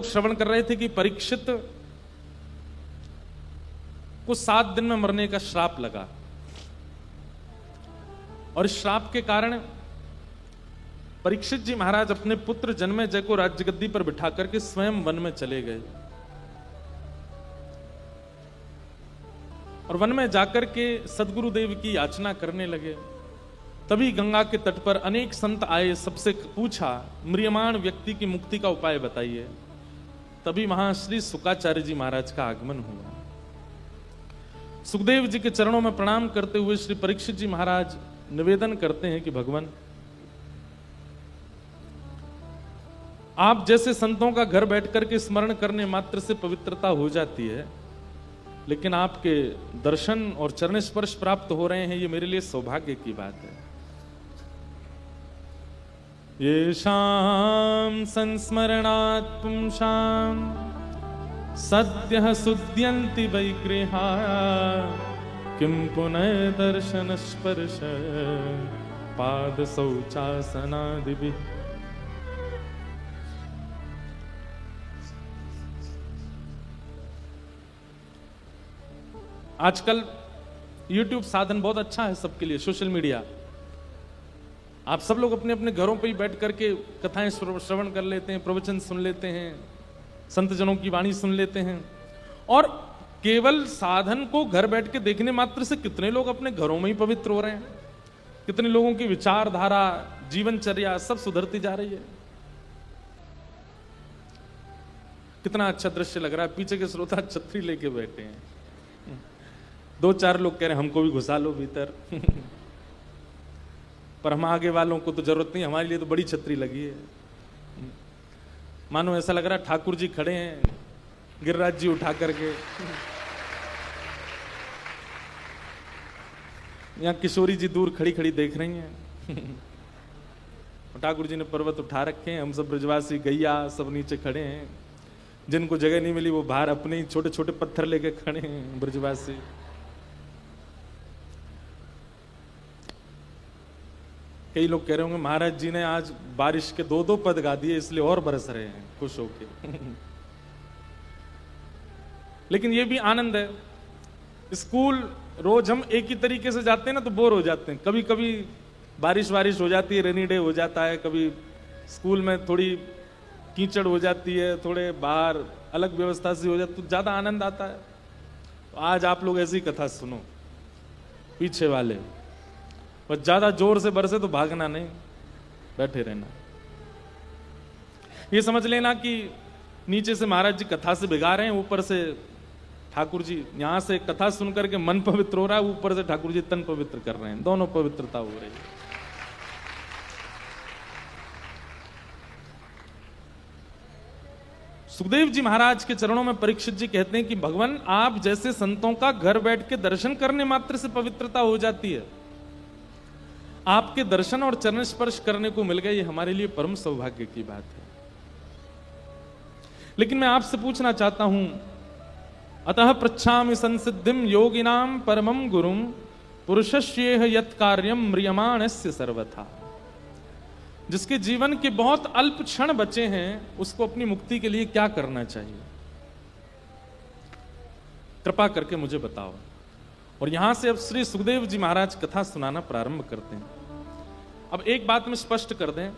श्रवण कर रहे थे कि परीक्षित को 7 दिन में मरने का श्राप लगा, और इस श्राप के कारण परीक्षित जी महाराज अपने पुत्र जन्मेजय को राज्य गद्दी पर बिठा करके स्वयं वन में चले गए, और वन में जाकर के सदगुरुदेव की याचना करने लगे। तभी गंगा के तट पर अनेक संत आए, सबसे पूछा म्रियमाण व्यक्ति की मुक्ति का उपाय बताइए। तभी वहां श्री शुकाचार्य जी महाराज का आगमन हुआ। सुखदेव जी के चरणों में प्रणाम करते हुए श्री परीक्षित जी महाराज निवेदन करते हैं कि भगवान, आप जैसे संतों का घर बैठ करके स्मरण करने मात्र से पवित्रता हो जाती है, लेकिन आपके दर्शन और चरण स्पर्श प्राप्त हो रहे हैं, ये मेरे लिए सौभाग्य की बात है। ये शाम संस्मरणात् पुंसाम सद्यः सुद्यन्ति वैगृहा किं पुनः दर्शन स्पर्श पाद शौचासनादिभिः। आजकल YouTube साधन बहुत अच्छा है सबके लिए, सोशल मीडिया। आप सब लोग अपने अपने घरों पे ही बैठ करके कथाएं श्रवण कर लेते हैं, प्रवचन सुन लेते हैं, संत जनों की वाणी सुन लेते हैं। और केवल साधन को घर बैठ के देखने मात्र से कितने लोग अपने घरों में ही पवित्र हो रहे हैं, कितने लोगों की विचारधारा, जीवनचर्या सब सुधरती जा रही है। कितना अच्छा दृश्य लग रहा है, पीछे के श्रोता छतरी लेके बैठे हैं, 2-4 लोग कह रहे हैं हमको भी घुसा लो भीतर पर हम आगे वालों को तो जरूरत नहीं, हमारे लिए तो बड़ी छतरी लगी है। मानो ऐसा लग रहा है ठाकुर जी खड़े हैं, गिरिराज जी उठा करके, यहाँ किशोरी जी दूर खड़ी खड़ी देख रही हैं ठाकुर जी ने पर्वत उठा रखे हैं, हम सब ब्रजवासी गैया सब नीचे खड़े हैं। जिनको जगह नहीं मिली वो बाहर अपने ही छोटे छोटे पत्थर लेके खड़े हैं ब्रजवासी। कई लोग कह रहे होंगे महाराज जी ने आज बारिश के 2-2 पद गा दिए इसलिए और बरस रहे हैं खुश होके लेकिन ये भी आनंद है। स्कूल रोज हम एक ही तरीके से जाते हैं ना तो बोर हो जाते हैं। कभी कभी बारिश हो जाती है, रेनी डे हो जाता है, कभी स्कूल में थोड़ी कीचड़ हो जाती है, थोड़े बाहर अलग व्यवस्था से हो जाती है तो ज्यादा आनंद आता है। तो आज आप लोग ऐसी कथा सुनो, पीछे वाले बस ज्यादा जोर से बरसे तो भागना नहीं, बैठे रहना। ये समझ लेना कि नीचे से महाराज जी कथा से भिगा रहे हैं, ऊपर से ठाकुर जी, यहां से कथा सुनकर के मन पवित्र हो रहा है, ऊपर से ठाकुर जी तन पवित्र कर रहे हैं, दोनों पवित्रता हो रही है। सुखदेव जी महाराज के चरणों में परीक्षित जी कहते हैं कि भगवान, आप जैसे संतों का घर बैठ के दर्शन करने मात्र से पवित्रता हो जाती है, आपके दर्शन और चरण स्पर्श करने को मिल गए, ये हमारे लिए परम सौभाग्य की बात है। लेकिन मैं आपसे पूछना चाहता हूं, अतः पृच्छामि संसिद्धिम योगिनाम परमम गुरुम पुरुषस्येह यत् कार्यम म्रियमाणस्य सर्वथा। जिसके जीवन के बहुत अल्प क्षण बचे हैं उसको अपनी मुक्ति के लिए क्या करना चाहिए, कृपा करके मुझे बताओ। और यहां से अब श्री सुखदेव जी महाराज कथा सुनाना प्रारंभ करते हैं। अब एक बात में स्पष्ट कर दें,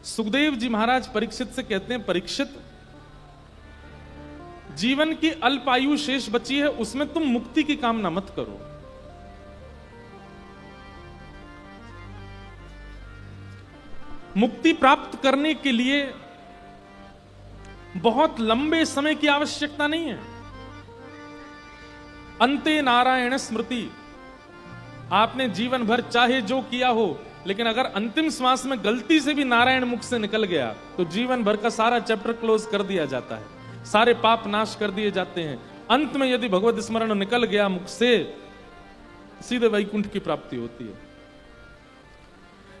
सुखदेव जी महाराज परीक्षित से कहते हैं, परीक्षित, जीवन की अल्पायु शेष बची है, उसमें तुम मुक्ति की कामना मत करो। मुक्ति प्राप्त करने के लिए बहुत लंबे समय की आवश्यकता नहीं है। अंते नारायण स्मृति, आपने जीवन भर चाहे जो किया हो, लेकिन अगर अंतिम श्वास में गलती से भी नारायण मुख से निकल गया तो जीवन भर का सारा चैप्टर क्लोज कर दिया जाता है, सारे पाप नाश कर दिए जाते हैं। अंत में यदि भगवत स्मरण निकल गया मुख से, सीधे वैकुंठ की प्राप्ति होती है।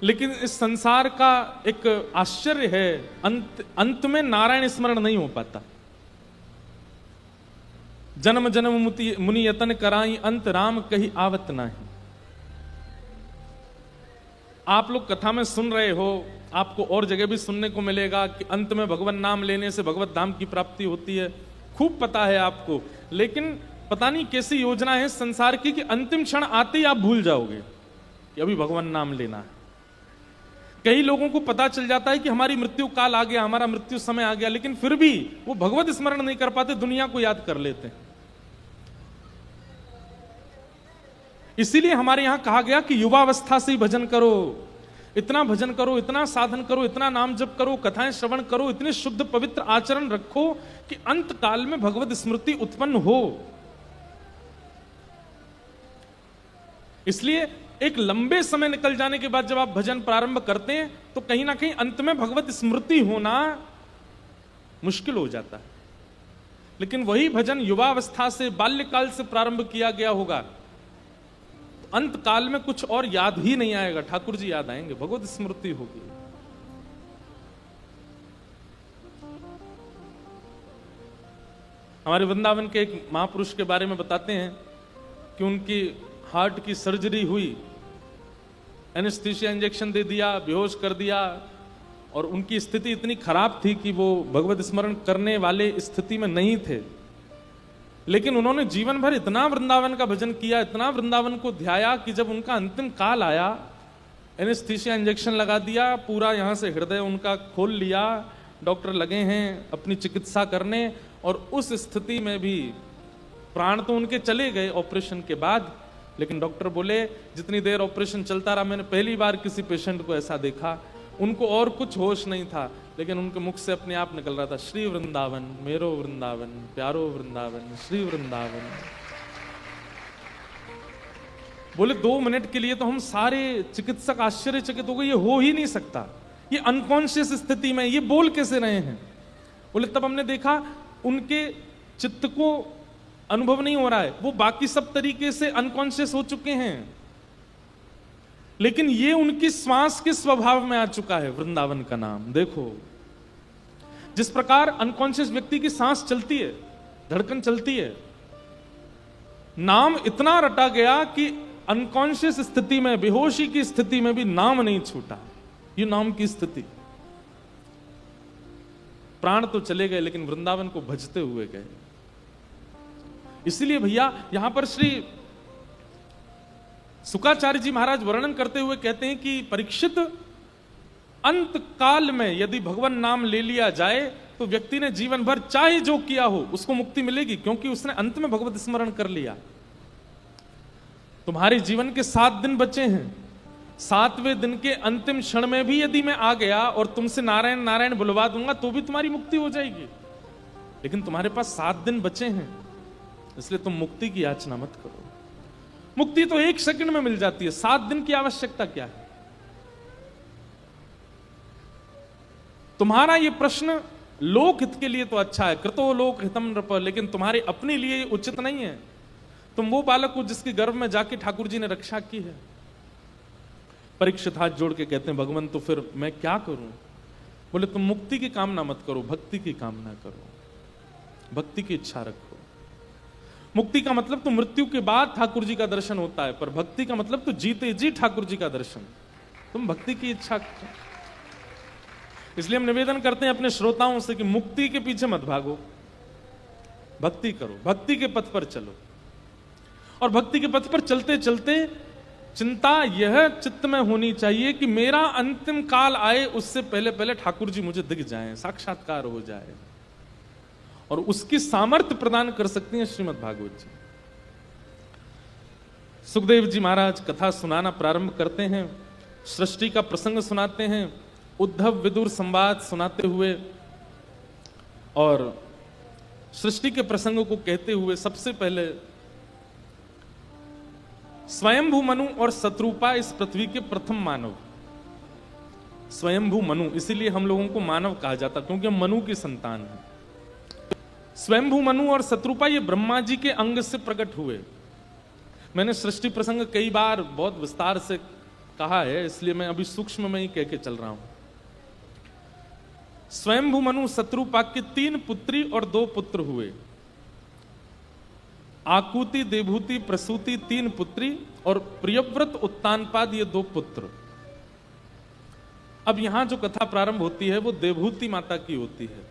लेकिन इस संसार का एक आश्चर्य है, अंत में नारायण स्मरण नहीं हो पाता। जन्म जन्म मुनि यतन कराई, अंत राम कही आवत नाही। आप लोग कथा में सुन रहे हो, आपको और जगह भी सुनने को मिलेगा कि अंत में भगवान नाम लेने से भगवत धाम की प्राप्ति होती है, खूब पता है आपको। लेकिन पता नहीं कैसी योजना है संसार की कि अंतिम क्षण आते ही आप भूल जाओगे कि अभी भगवान नाम लेना है। कई लोगों को पता चल जाता है कि हमारी मृत्यु काल आ गया, हमारा मृत्यु समय आ गया, लेकिन फिर भी वो भगवत स्मरण नहीं कर पाते, दुनिया को याद कर लेते हैं। इसीलिए हमारे यहां कहा गया कि युवावस्था से ही भजन करो, इतना भजन करो, इतना साधन करो, इतना नाम जप करो, कथाएं श्रवण करो, इतने शुद्ध पवित्र आचरण रखो कि अंत काल में भगवत स्मृति उत्पन्न हो। इसलिए एक लंबे समय निकल जाने के बाद जब आप भजन प्रारंभ करते हैं तो कहीं ना कहीं अंत में भगवत स्मृति होना मुश्किल हो जाता है। लेकिन वही भजन युवावस्था से, बाल्यकाल से प्रारंभ किया गया होगा, अंत काल में कुछ और याद ही नहीं आएगा, ठाकुर जी याद आएंगे, भगवत स्मृति होगी। हमारे वृंदावन के एक महापुरुष के बारे में बताते हैं कि उनकी हार्ट की सर्जरी हुई, एनेस्थीसिया इंजेक्शन दे दिया, बेहोश कर दिया, और उनकी स्थिति इतनी खराब थी कि वो भगवत स्मरण करने वाले स्थिति में नहीं थे। लेकिन उन्होंने जीवन भर इतना वृंदावन का भजन किया, इतना वृंदावन को ध्याया कि जब उनका अंतिम काल आया, एनेस्थीसिया इंजेक्शन लगा दिया, पूरा यहां से हृदय उनका खोल लिया, डॉक्टर लगे हैं अपनी चिकित्सा करने, और उस स्थिति में भी प्राण तो उनके चले गए ऑपरेशन के बाद, लेकिन डॉक्टर बोले जितनी देर ऑपरेशन चलता रहा, मैंने पहली बार किसी पेशेंट को ऐसा देखा, उनको और कुछ होश नहीं था, लेकिन उनके मुख से अपने आप निकल रहा था, श्री वृंदावन, मेरो वृंदावन, प्यारो वृंदावन, श्री वृंदावन। बोले 2 मिनट के लिए तो हम सारे चिकित्सक आश्चर्यचकित हो गए, ये हो ही नहीं सकता, ये अनकॉन्शियस स्थिति में ये बोल कैसे रहे हैं। बोले तब हमने देखा उनके चित्त को अनुभव नहीं हो रहा है, वो बाकी सब तरीके से अनकॉन्शियस हो चुके हैं, लेकिन ये उनकी श्वास के स्वभाव में आ चुका है वृंदावन का नाम। देखो जिस प्रकार अनकॉन्शियस व्यक्ति की सांस चलती है, धड़कन चलती है, नाम इतना रटा गया कि अनकॉन्शियस स्थिति में, बेहोशी की स्थिति में भी नाम नहीं छूटा। ये नाम की स्थिति, प्राण तो चले गए लेकिन वृंदावन को भजते हुए गए। इसलिए भैया यहां पर श्री शुक्राचार्य जी महाराज वर्णन करते हुए कहते हैं कि परीक्षित, अंत काल में यदि भगवान नाम ले लिया जाए तो व्यक्ति ने जीवन भर चाहे जो किया हो उसको मुक्ति मिलेगी, क्योंकि उसने अंत में भगवत स्मरण कर लिया। तुम्हारे जीवन के 7 दिन बचे हैं, 7वें दिन के अंतिम क्षण में भी यदि मैं आ गया और तुमसे नारायण नारायण बुलवा दूंगा तो भी तुम्हारी मुक्ति हो जाएगी। लेकिन तुम्हारे पास 7 दिन बचे हैं, इसलिए तुम मुक्ति की याचना मत करो। मुक्ति तो 1 सेकंड में मिल जाती है, 7 दिन की आवश्यकता क्या है। तुम्हारा यह प्रश्न लोक हित के लिए तो अच्छा है, कृतो लोक हितम नृप, लेकिन तुम्हारे अपने लिए उचित नहीं है। तुम वो बालक हो जिसके गर्भ में जाके ठाकुर जी ने रक्षा की है। परीक्षित हाथ जोड़ के कहते हैं भगवान तो फिर मैं क्या करूं। बोले तुम मुक्ति की कामना मत करो, भक्ति की कामना करो, भक्ति की इच्छा रखो। मुक्ति का मतलब तो मृत्यु के बाद ठाकुर जी का दर्शन होता है, पर भक्ति का मतलब तो जीते जी ठाकुर जी का दर्शन। तुम भक्ति की इच्छा करो। इसलिए हम निवेदन करते हैं अपने श्रोताओं से कि मुक्ति के पीछे मत भागो, भक्ति करो, भक्ति के पथ पर चलो। और भक्ति के पथ पर चलते चलते चिंता यह चित्त में होनी चाहिए कि मेरा अंतिम काल आए उससे पहले पहले ठाकुर जी मुझे दिख जाएं, साक्षात्कार हो जाए, और उसकी सामर्थ्य प्रदान कर सकती हैं श्रीमद् भागवत जी। सुखदेव जी महाराज कथा सुनाना प्रारंभ करते हैं, सृष्टि का प्रसंग सुनाते हैं, उद्धव विदुर संवाद सुनाते हुए, और सृष्टि के प्रसंग को कहते हुए सबसे पहले स्वयंभू मनु और शत्रुपा इस पृथ्वी के प्रथम मानव। स्वयंभू मनु, इसीलिए हम लोगों को मानव कहा जाता, क्योंकि हम मनु की संतान हैं। स्वयंभू मनु और शत्रुपा ये ब्रह्मा जी के अंग से प्रकट हुए। मैंने सृष्टि प्रसंग कई बार बहुत विस्तार से कहा है, इसलिए मैं अभी सूक्ष्म में ही कह के चल रहा हूं। स्वयंभू मनु शत्रुपा के 3 पुत्री और 2 पुत्र हुए। आकुति, देवभूति, प्रसूति 3 पुत्री, और प्रियव्रत उत्तानपाद ये 2 पुत्र। अब यहां जो कथा प्रारंभ होती है वो देवहूति माता की होती है,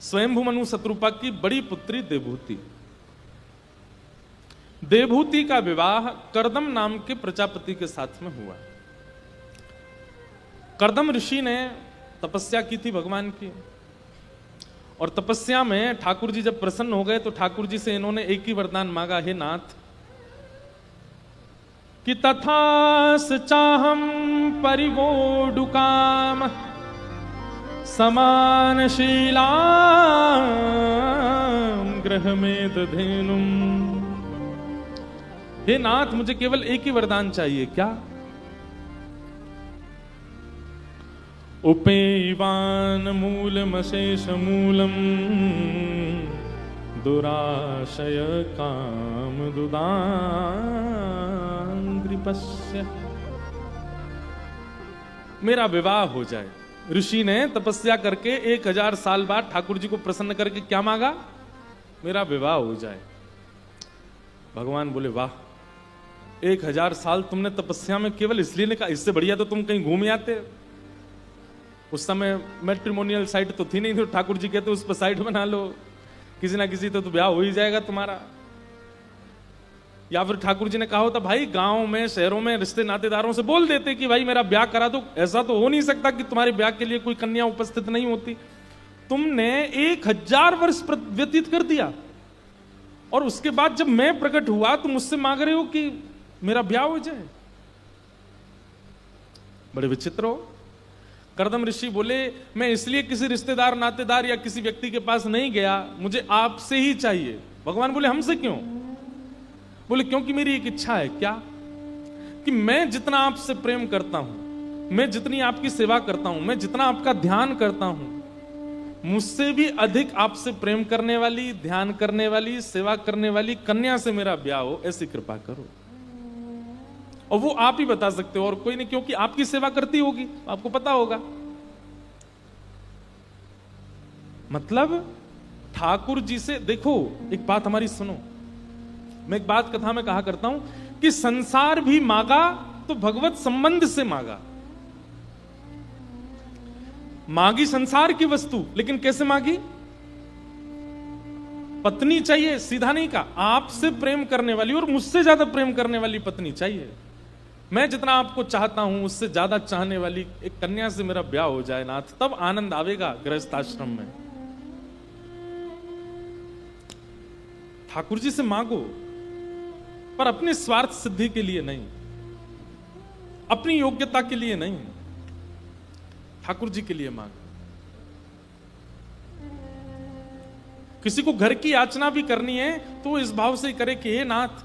स्वयंभू मनु शत्रुपा की बड़ी पुत्री देवहूति। देवहूति का विवाह कर्दम नाम के प्रजापति के साथ में हुआ। कर्दम ऋषि ने तपस्या की थी भगवान की, और तपस्या में ठाकुर जी जब प्रसन्न हो गए तो ठाकुर जी से इन्होंने एक ही वरदान मांगा, हे नाथ कि तथास चाहम परिवोडुकाम समानशीलां गृहमेत धेनुम। हे नाथ, मुझे केवल एक ही वरदान चाहिए। क्या? उपेयवान मूलमशेष मूलम दुराशय काम दुदांग्रिपस्य। मेरा विवाह हो जाए। ऋषि ने तपस्या करके 1000 साल बाद ठाकुर जी को प्रसन्न करके क्या मांगा? मेरा विवाह हो जाए। भगवान बोले वाह, 1000 साल तुमने तपस्या में केवल इसलिए नहीं कहा, इससे बढ़िया तो तुम कहीं घूम आते। उस समय मैट्रिमोनियल साइट तो थी नहीं, तो ठाकुर जी कहते उस पर साइट बना लो, किसी ना किसी तो ब्याह हो ही जाएगा तुम्हारा। या फिर ठाकुर जी ने कहा होता भाई गांव में शहरों में रिश्ते नातेदारों से बोल देते कि भाई मेरा ब्याह करा दो। ऐसा तो हो नहीं सकता कि तुम्हारे ब्याह के लिए कोई कन्या उपस्थित नहीं होती। तुमने 1000 वर्ष व्यतीत कर दिया, और उसके बाद जब मैं प्रकट हुआ तुम मुझसे मांग रहे हो कि मेरा ब्याह हो जाए। बड़े विचित्र हो। कर्दम ऋषि बोले मैं इसलिए किसी रिश्तेदार नातेदार या किसी व्यक्ति के पास नहीं गया, मुझे आपसे ही चाहिए। भगवान बोले हमसे क्यों? बोले क्योंकि मेरी एक इच्छा है। क्या? कि मैं जितना आपसे प्रेम करता हूं, मैं जितनी आपकी सेवा करता हूं, मैं जितना आपका ध्यान करता हूं, मुझसे भी अधिक आपसे प्रेम करने वाली, ध्यान करने वाली, सेवा करने वाली कन्या से मेरा ब्याह हो, ऐसी कृपा करो। और वो आप ही बता सकते हो और कोई नहीं, क्योंकि आपकी सेवा करती होगी, आपको पता होगा। मतलब ठाकुर जी से देखो, एक बात हमारी सुनो। मैं एक बात कथा में कहा करता हूं कि संसार भी मांगा तो भगवत संबंध से मांगा। मांगी संसार की वस्तु, लेकिन कैसे मांगी? पत्नी चाहिए, सीधा नहीं कहा। आपसे प्रेम करने वाली और मुझसे ज्यादा प्रेम करने वाली पत्नी चाहिए। मैं जितना आपको चाहता हूं उससे ज्यादा चाहने वाली एक कन्या से मेरा ब्याह हो जाए नाथ, तब आनंद आवेगा गृहस्थाश्रम में। ठाकुर जी से मांगो, पर अपने स्वार्थ सिद्धि के लिए नहीं, अपनी योग्यता के लिए नहीं, ठाकुर जी के लिए मांगो। किसी को घर की याचना भी करनी है तो इस भाव से करे कि हे नाथ,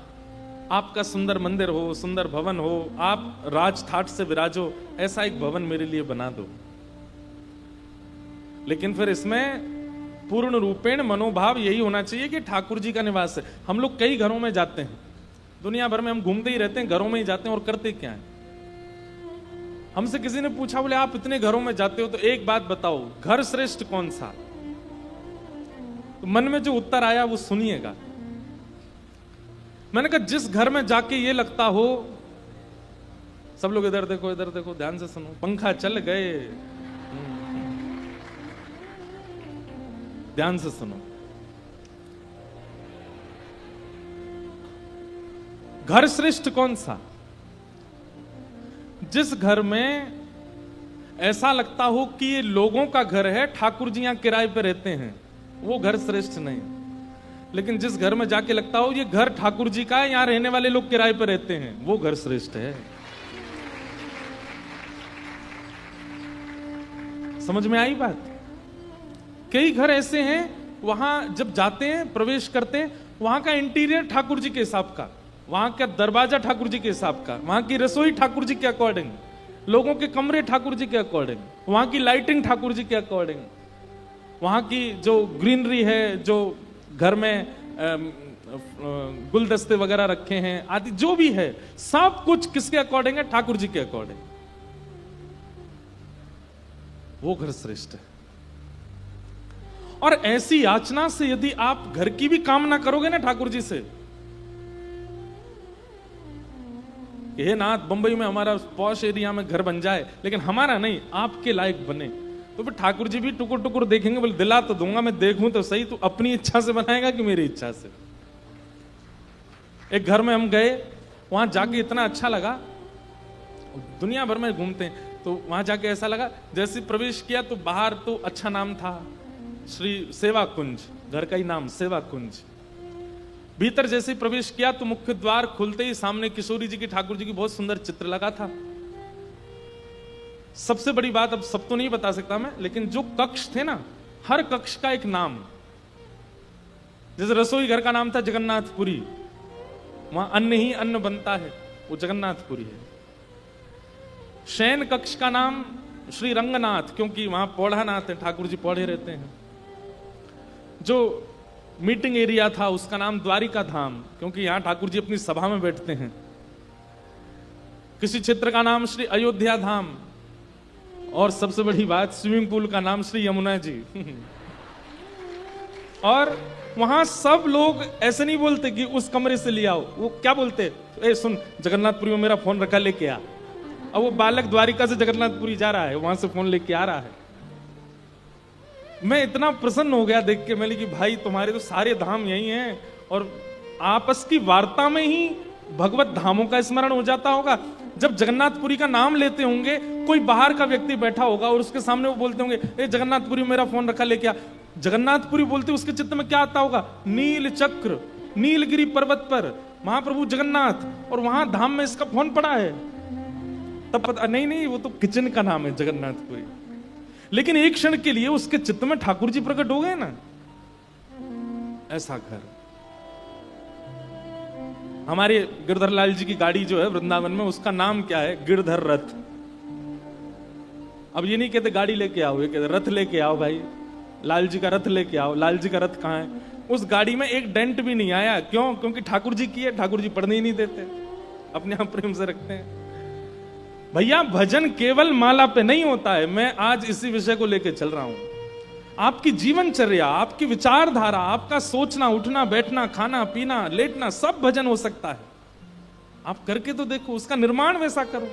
आपका सुंदर मंदिर हो, सुंदर भवन हो, आप राज ठाट से विराजो, ऐसा एक भवन मेरे लिए बना दो। लेकिन फिर इसमें पूर्ण रूपेण मनोभाव यही होना चाहिए कि ठाकुर जी का निवास है। हम लोग कई घरों में जाते हैं, दुनिया भर में हम घूमते ही रहते हैं, घरों में ही जाते हैं और करते क्या है। हमसे किसी ने पूछा, बोले आप इतने घरों में जाते हो तो एक बात बताओ, घर श्रेष्ठ कौन सा? तो मन में जो उत्तर आया वो सुनिएगा। मैंने कहा जिस घर में जाके ये लगता हो, सब लोग इधर देखो, इधर देखो, ध्यान से सुनो, पंखा चल गए, ध्यान से सुनो। घर श्रेष्ठ कौन सा? जिस घर में ऐसा लगता हो कि ये लोगों का घर है, ठाकुर जी यहां किराए पे रहते हैं, वो घर श्रेष्ठ नहीं। लेकिन जिस घर में जाके लगता हो ये घर ठाकुर जी का है, यहां रहने वाले लोग किराए पे रहते हैं, वो घर श्रेष्ठ है। समझ में आई बात? कई घर ऐसे हैं, वहां जब जाते हैं, प्रवेश करते हैं, वहां का इंटीरियर ठाकुर जी के हिसाब का, वहां का दरवाजा ठाकुर जी के हिसाब का, वहां की रसोई ठाकुर जी के अकॉर्डिंग, लोगों के कमरे ठाकुर जी के अकॉर्डिंग, वहां की लाइटिंग ठाकुर जी के अकॉर्डिंग, वहां की जो ग्रीनरी है, जो घर में गुलदस्ते वगैरह रखे हैं आदि जो भी है, सब कुछ किसके अकॉर्डिंग है? ठाकुर जी के अकॉर्डिंग। वो घर श्रेष्ठ है। और ऐसी याचना से यदि आप घर की भी कामना करोगे ना ठाकुर जी से, कि हे नाथ, बंबई में हमारा पॉश एरिया में घर बन जाए, लेकिन हमारा नहीं, आपके लायक बने। तो फिर ठाकुर जी भी टुकुर टुकुर देखेंगे, बोले दिला तो दूंगा, मैं देखूं तो सही, तू अपनी इच्छा से बनाएगा कि मेरी इच्छा से। एक घर में हम गए, वहां जाके इतना अच्छा लगा, दुनिया भर में घूमते हैं तो वहां जाके ऐसा लगा, जैसे प्रवेश किया तो बाहर तो अच्छा नाम था, श्री सेवा कुंज, घर का ही नाम सेवा कुंज। भीतर जैसे प्रवेश किया तो मुख्य द्वार खुलते ही सामने किशोरी जी की, ठाकुर जी की बहुत सुंदर चित्र लगा था। सबसे बड़ी बात, अब सब तो नहीं बता सकता मैं, लेकिन जो कक्ष थे ना, हर कक्ष का एक नाम, जैसे रसोई घर का नाम था जगन्नाथपुरी, वहां अन्न ही अन्न बनता है, वो जगन्नाथपुरी है। शयन कक्ष का नाम श्री रंगनाथ, क्योंकि वहां पौढ़ानाथ है, ठाकुर जी पौढ़े रहते हैं। जो मीटिंग एरिया था उसका नाम द्वारिका धाम, क्योंकि यहां ठाकुर जी अपनी सभा में बैठते हैं। किसी क्षेत्र का नाम श्री अयोध्या धाम, और सबसे बड़ी बात, स्विमिंग पूल का नाम श्री यमुना जी। और वहां सब लोग ऐसे नहीं बोलते कि उस कमरे से ले आओ, वो क्या बोलते, ए सुन, जगन्नाथपुरी में मेरा फोन रखा, लेके आ। अब वो बालक द्वारिका से जगन्नाथपुरी जा रहा है, वहां से फोन लेके आ रहा है। मैं इतना प्रसन्न हो गया देख के, मैंने कि भाई तुम्हारे तो सारे धाम यही हैं, और आपस की वार्ता में ही भगवत धामों का स्मरण हो जाता होगा। जब जगन्नाथपुरी का नाम लेते होंगे, कोई बाहर का व्यक्ति बैठा होगा और उसके सामने वो बोलते होंगे, ए जगन्नाथपुरी में मेरा फोन रखा, लेके आ। जगन्नाथपुरी बोलते उसके चित्त में क्या आता होगा, नील चक्र, नीलगिरी पर्वत पर महाप्रभु जगन्नाथ, और वहां धाम में इसका फोन पड़ा है। तब पता नहीं, वो तो किचन का नाम है जगन्नाथपुरी। लेकिन एक क्षण के लिए उसके चित्त में ठाकुर जी प्रकट हो गए ना, ऐसा घर। हमारे गिरधर लाल जी की गाड़ी जो है वृंदावन में, उसका नाम क्या है, गिरधर रथ। अब ये नहीं कहते गाड़ी लेके आओ, ये कहते रथ लेके आओ भाई, लाल जी का रथ लेके आओ। लाल जी का रथ कहां है? उस गाड़ी में एक डेंट भी नहीं आया। क्यों? क्योंकि ठाकुर जी की है, ठाकुर जी पढ़ने ही नहीं देते, अपने आप प्रेम से रखते हैं। भैया भजन केवल माला पे नहीं होता है। मैं आज इसी विषय को लेकर चल रहा हूं। आपकी जीवनचर्या, आपकी विचारधारा, आपका सोचना, उठना, बैठना, खाना पीना, लेटना, सब भजन हो सकता है। आप करके तो देखो, उसका निर्माण वैसा करो।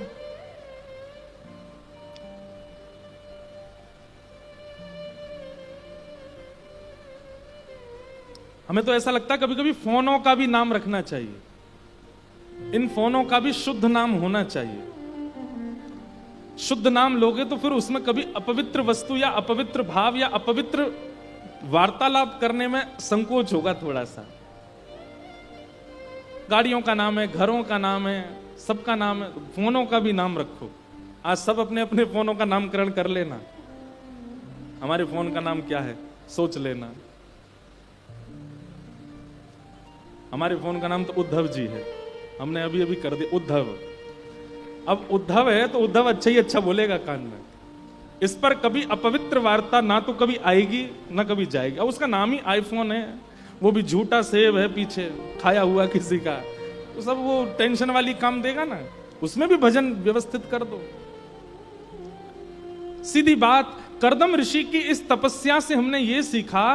हमें तो ऐसा लगता है कभी कभी फोनों का भी नाम रखना चाहिए। इन फोनों का भी शुद्ध नाम होना चाहिए। शुद्ध नाम लोगे तो फिर उसमें कभी अपवित्र वस्तु या अपवित्र भाव या अपवित्र वार्तालाप करने में संकोच होगा थोड़ा सा। गाड़ियों का नाम है, घरों का नाम है, सबका नाम है, फोनों का भी नाम रखो। आज सब अपने अपने फोनों का नामकरण कर लेना। हमारे फोन का नाम क्या है सोच लेना। हमारे फोन का नाम तो उद्धव जी है, हमने अभी अभी कर दिया उद्धव। अब उद्धव है तो उद्धव अच्छा ही अच्छा बोलेगा कान में। इस पर कभी अपवित्र वार्ता ना तो कभी आएगी ना कभी जाएगी। अब उसका नाम ही आईफोन है, वो भी झूठा सेब है पीछे खाया हुआ किसी का, तो सब वो टेंशन वाली काम देगा ना। उसमें भी भजन व्यवस्थित कर दो। सीधी बात, करदम ऋषि की इस तपस्या से हमने ये सीखा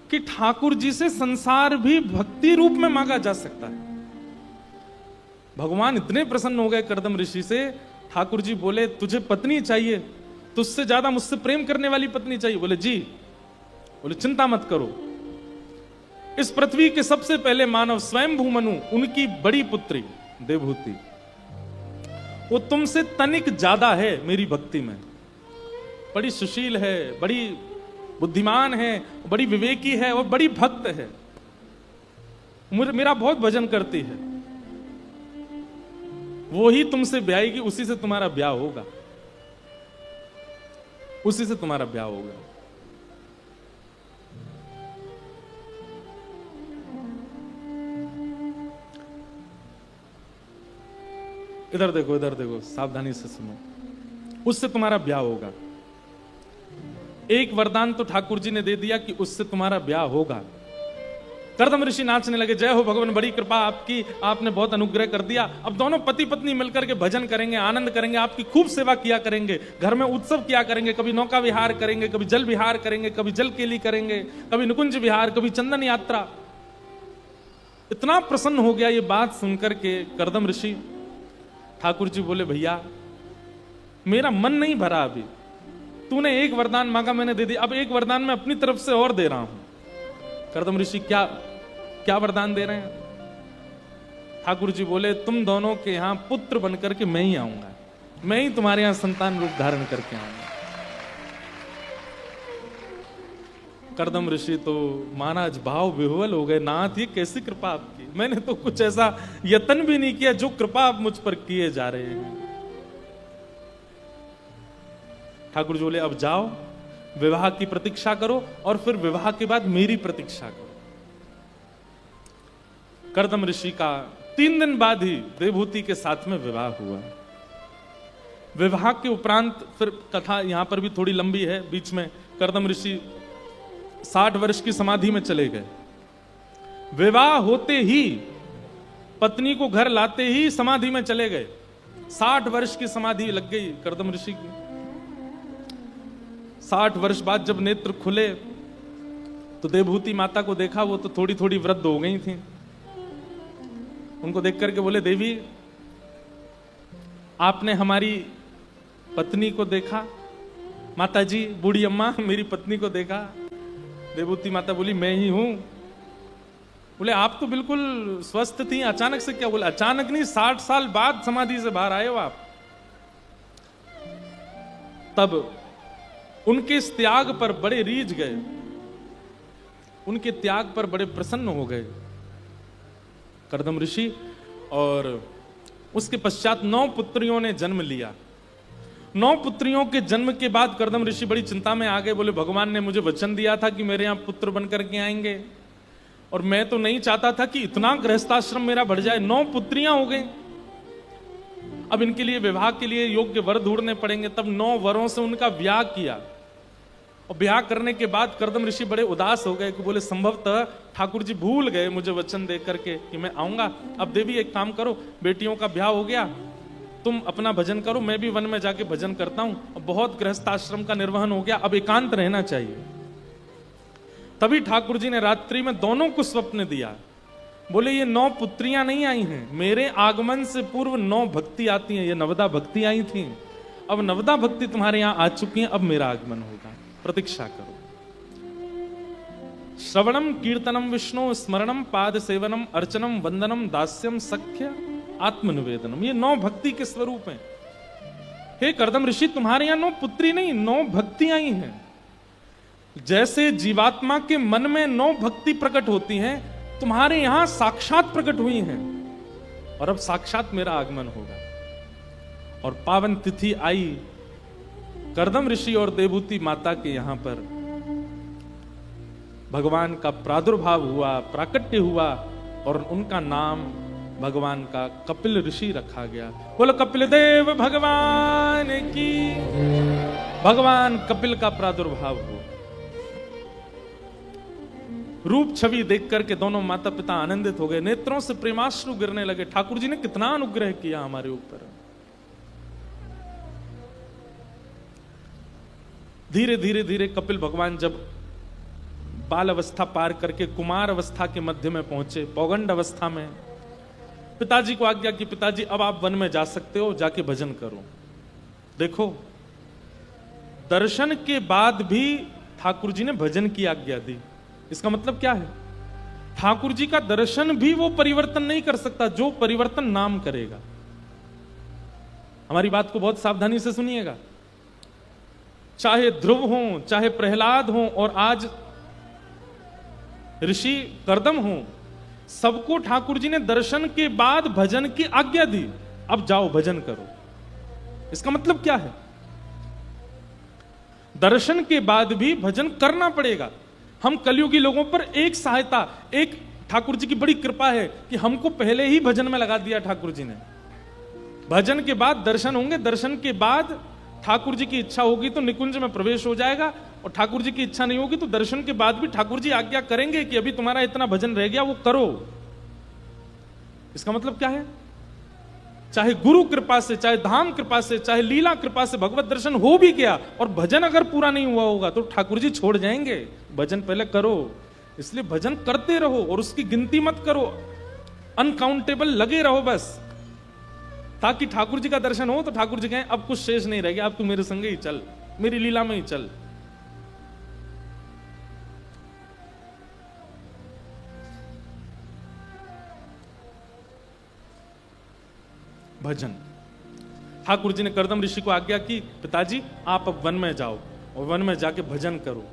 कि ठाकुर जी से संसार भी भक्ति रूप में मांगा जा सकता है। भगवान इतने प्रसन्न हो गए करदम ऋषि से, ठाकुर जी बोले तुझे पत्नी चाहिए, तुझसे ज्यादा मुझसे प्रेम करने वाली पत्नी चाहिए? बोले जी। बोले चिंता मत करो, इस पृथ्वी के सबसे पहले मानव स्वयं भूमनु, उनकी बड़ी पुत्री देवहूति, वो तुमसे तनिक ज्यादा है मेरी भक्ति में। बड़ी सुशील है, बड़ी बुद्धिमान है, बड़ी विवेकी है और बड़ी भक्त है, मेरा बहुत भजन करती है। वो ही तुमसे ब्याहेगी, उसी से तुम्हारा ब्याह होगा, उसी से तुम्हारा ब्याह होगा। इधर देखो, इधर देखो, सावधानी से सुनो। उससे तुम्हारा ब्याह होगा। एक वरदान तो ठाकुर जी ने दे दिया कि उससे तुम्हारा ब्याह होगा। करदम ऋषि नाचने लगे, जय हो भगवान, बड़ी कृपा आपकी, आपने बहुत अनुग्रह कर दिया। अब दोनों पति पत्नी मिलकर के भजन करेंगे, आनंद करेंगे, आपकी खूब सेवा किया करेंगे, घर में उत्सव किया करेंगे, कभी नौका विहार करेंगे, कभी जल विहार करेंगे, कभी जल केली करेंगे, कभी निकुंज विहार, कभी चंदन यात्रा। इतना प्रसन्न हो गया ये बात सुनकर के करदम ऋषि। ठाकुर जी बोले भैया मेरा मन नहीं भरा अभी, तूने एक वरदान मांगा मैंने दे दिया, अब एक वरदान मैं अपनी तरफ से और दे रहा हूं। कर्दम ऋषि क्या क्या वरदान दे रहे हैं? ठाकुर जी बोले तुम दोनों के यहां पुत्र बनकर के मैं ही आऊंगा, मैं ही तुम्हारे यहां संतान रूप धारण करके आऊंगा। कर्दम ऋषि तो महाराज भाव विह्वल हो गए, नाथ ये कैसी कृपा आपकी, मैंने तो कुछ ऐसा यत्न भी नहीं किया जो कृपा आप मुझ पर किए जा रहे हैं। ठाकुर जी बोले अब जाओ विवाह की प्रतीक्षा करो और फिर विवाह के बाद मेरी प्रतीक्षा करो। कर्दम ऋषि का 3 दिन बाद ही देवहूति के साथ में विवाह हुआ। विवाह के उपरांत फिर कथा यहां पर भी थोड़ी लंबी है, बीच में कर्दम ऋषि 60 वर्ष की समाधि में चले गए। विवाह होते ही पत्नी को घर लाते ही समाधि में चले गए। 60 वर्ष की समाधि लग गई कर्दम ऋषि की। 60 वर्ष बाद जब नेत्र खुले तो देवहूति माता को देखा, वो तो थोड़ी थोड़ी वृद्ध हो गई थी। उनको देख करके बोले देवी आपने हमारी पत्नी को देखा? माता जी बूढ़ी अम्मा मेरी पत्नी को देखा? देवहूति माता बोली मैं ही हूं। बोले आप तो बिल्कुल स्वस्थ थी, अचानक से क्या? बोले अचानक नहीं, 60 साल बाद समाधि से बाहर आए हो आप। तब उनके इस त्याग पर बड़े रीझ गए, उनके त्याग पर बड़े प्रसन्न हो गए कर्दम ऋषि। और उसके पश्चात 9 पुत्रियों ने जन्म लिया। 9 पुत्रियों के जन्म के बाद कर्दम ऋषि बड़ी चिंता में आ गए। बोले भगवान ने मुझे वचन दिया था कि मेरे यहां पुत्र बनकर के आएंगे, और मैं तो नहीं चाहता था कि इतना गृहस्थाश्रम मेरा बढ़ जाए। 9 पुत्रियां हो गई, अब इनके लिए विवाह के लिए योग्य वर ढूंढने पड़ेंगे। तब 9 वरों से उनका ब्याह किया, और ब्याह करने के बाद कर्दम ऋषि बड़े उदास हो गए कि बोले संभवतः ठाकुर जी भूल गए मुझे वचन दे करके कि मैं आऊंगा। अब देवी एक काम करो, बेटियों का ब्याह हो गया, तुम अपना भजन करो, मैं भी वन में जाके भजन करता हूं। अब बहुत गृहस्थाश्रम का निर्वहन हो गया, अब एकांत रहना चाहिए। तभी ठाकुर जी ने रात्रि में दोनों को स्वप्न दिया। बोले ये 9 पुत्रियां नहीं आई हैं, मेरे आगमन से पूर्व 9 भक्ति आती हैं, ये नवदा भक्ति आई थी, अब नवदा भक्ति तुम्हारे यहां आ चुकी हैं, अब मेरा आगमन होगा, प्रतीक्षा करो। श्रवणम कीर्तनम विष्णु स्मरणम पाद सेवनम अर्चनम वंदनम दास्यम सख्य आत्मनिवेदनम, ये 9 भक्ति के स्वरूप हैं। हे कर्दम ऋषि तुम्हारे यहां 9 पुत्री नहीं 9 भक्ति आई हैं। जैसे जीवात्मा के मन में 9 भक्ति प्रकट होती हैं, तुम्हारे यहां साक्षात प्रकट हुई हैं, और अब साक्षात मेरा आगमन होगा। और पावन तिथि आई, कर्दम ऋषि और देवहूति माता के यहां पर भगवान का प्रादुर्भाव हुआ, प्राकट्य हुआ, और उनका नाम भगवान का कपिल ऋषि रखा गया। बोलो कपिल देव भगवान की। भगवान कपिल का प्रादुर्भाव हुआ। रूप छवि देख करके दोनों माता पिता आनंदित हो गए, नेत्रों से प्रेमाश्रु गिरने लगे। ठाकुर जी ने कितना अनुग्रह किया हमारे ऊपर। धीरे धीरे धीरे कपिल भगवान जब बाल अवस्था पार करके कुमार अवस्था के मध्य में पहुंचे, पौगंड अवस्था में, पिताजी को आज्ञा की पिताजी अब आप वन में जा सकते हो, जाके भजन करो। देखो दर्शन के बाद भी ठाकुर जी ने भजन की आज्ञा दी। इसका मतलब क्या है? ठाकुर जी का दर्शन भी वो परिवर्तन नहीं कर सकता जो परिवर्तन नाम करेगा। हमारी बात को बहुत सावधानी से सुनिएगा। चाहे ध्रुव हो, चाहे प्रहलाद हो, और आज ऋषि कर्दम हो, सबको ठाकुर जी ने दर्शन के बाद भजन की आज्ञा दी। अब जाओ भजन करो। इसका मतलब क्या है? दर्शन के बाद भी भजन करना पड़ेगा। हम कलयुगी लोगों पर एक सहायता, एक ठाकुर जी की बड़ी कृपा है कि हमको पहले ही भजन में लगा दिया ठाकुर जी ने। भजन के बाद दर्शन होंगे, दर्शन के बाद ठाकुर जी की इच्छा होगी तो निकुंज में प्रवेश हो जाएगा, और ठाकुर जी की इच्छा नहीं होगी तो दर्शन के बाद भी ठाकुर जी आज्ञा करेंगे कि अभी तुम्हारा इतना भजन रह गया, वो करो। इसका मतलब क्या है? चाहे गुरु कृपा से, चाहे धाम कृपा से, चाहे लीला कृपा से भगवत दर्शन हो भी गया और भजन अगर पूरा नहीं हुआ होगा तो ठाकुर जी छोड़ जाएंगे। भजन पहले करो। इसलिए भजन करते रहो और उसकी गिनती मत करो, अनकाउंटेबल लगे रहो बस। ताकि ठाकुर जी का दर्शन हो तो ठाकुर जी कहें अब कुछ शेष नहीं रह गया, अब तू मेरे संग ही चल, मेरी लीला में ही चल। भजन, ठाकुर जी ने करदम ऋषि को आज्ञा की, पिताजी आप अब वन में जाओ और वन में जाके भजन करो।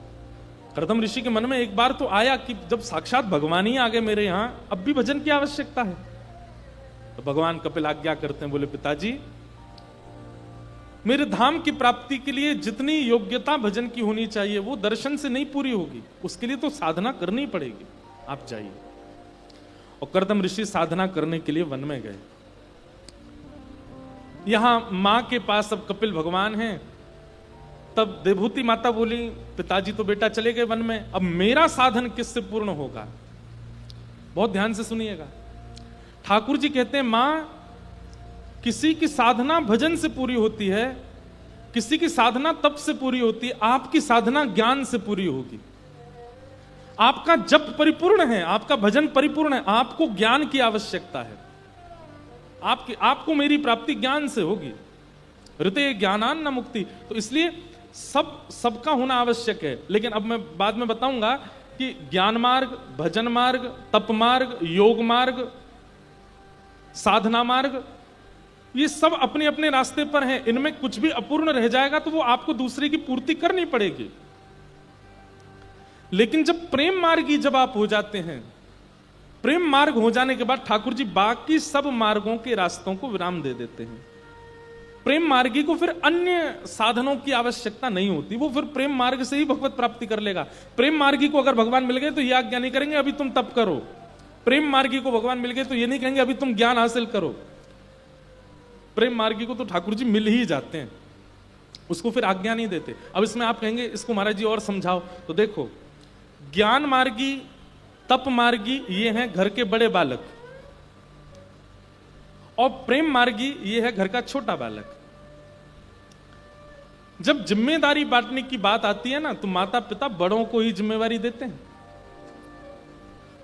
करदम ऋषि के मन में एक बार तो आया कि जब साक्षात भगवान ही आ गए मेरे यहां, अब भी भजन की आवश्यकता है। तो भगवान कपिल आज्ञा करते हैं, बोले पिताजी मेरे धाम की प्राप्ति के लिए जितनी योग्यता भजन की होनी चाहिए वो दर्शन से नहीं पूरी होगी, उसके लिए तो साधना करनी पड़ेगी, आप जाइए। और करदम ऋषि साधना करने के लिए वन में गए। यहां मां के पास अब कपिल भगवान हैं। तब देवभूति माता बोली, पिताजी तो बेटा चले गए वन में, अब मेरा साधन किससे पूर्ण होगा? बहुत ध्यान से सुनिएगा। ठाकुर जी कहते हैं, मां किसी की साधना भजन से पूरी होती है, किसी की साधना तप से पूरी होती है, आपकी साधना ज्ञान से पूरी होगी। आपका जप परिपूर्ण है, आपका भजन परिपूर्ण है, आपको ज्ञान की आवश्यकता है। आपको मेरी प्राप्ति ज्ञान से होगी। ऋते ज्ञानान न मुक्ति। तो इसलिए सबका होना आवश्यक है। लेकिन अब मैं बाद में बताऊंगा कि ज्ञान मार्ग, भजन मार्ग, तप मार्ग, योग मार्ग, साधना मार्ग, ये सब अपने अपने रास्ते पर हैं। इनमें कुछ भी अपूर्ण रह जाएगा तो वो आपको दूसरे की पूर्ति करनी पड़ेगी। लेकिन जब प्रेम मार्गी जब आप हो जाते हैं, प्रेम मार्ग हो जाने के बाद ठाकुर जी बाकी सब मार्गों के रास्तों को विराम दे देते हैं। प्रेम मार्गी को फिर अन्य साधनों की आवश्यकता नहीं होती, वो फिर प्रेम मार्ग से ही भगवत प्राप्ति कर लेगा। प्रेम मार्गी को अगर भगवान मिल गए तो ये आज्ञा नहीं करेंगे अभी तुम तप करो। प्रेम मार्गी को भगवान मिल गए तो ये नहीं कहेंगे अभी तुम ज्ञान हासिल करो। प्रेम मार्गी को तो ठाकुर जी मिल ही जाते हैं, उसको फिर आज्ञा नहीं देते। अब इसमें आप कहेंगे इसको महाराज जी और समझाओ। तो देखो, ज्ञान मार्गी, तप मार्गी ये हैं घर के बड़े बालक, और प्रेम मार्गी ये है घर का छोटा बालक। जब जिम्मेदारी बांटने की बात आती है ना, तो माता पिता बड़ों को ही जिम्मेवारी देते हैं,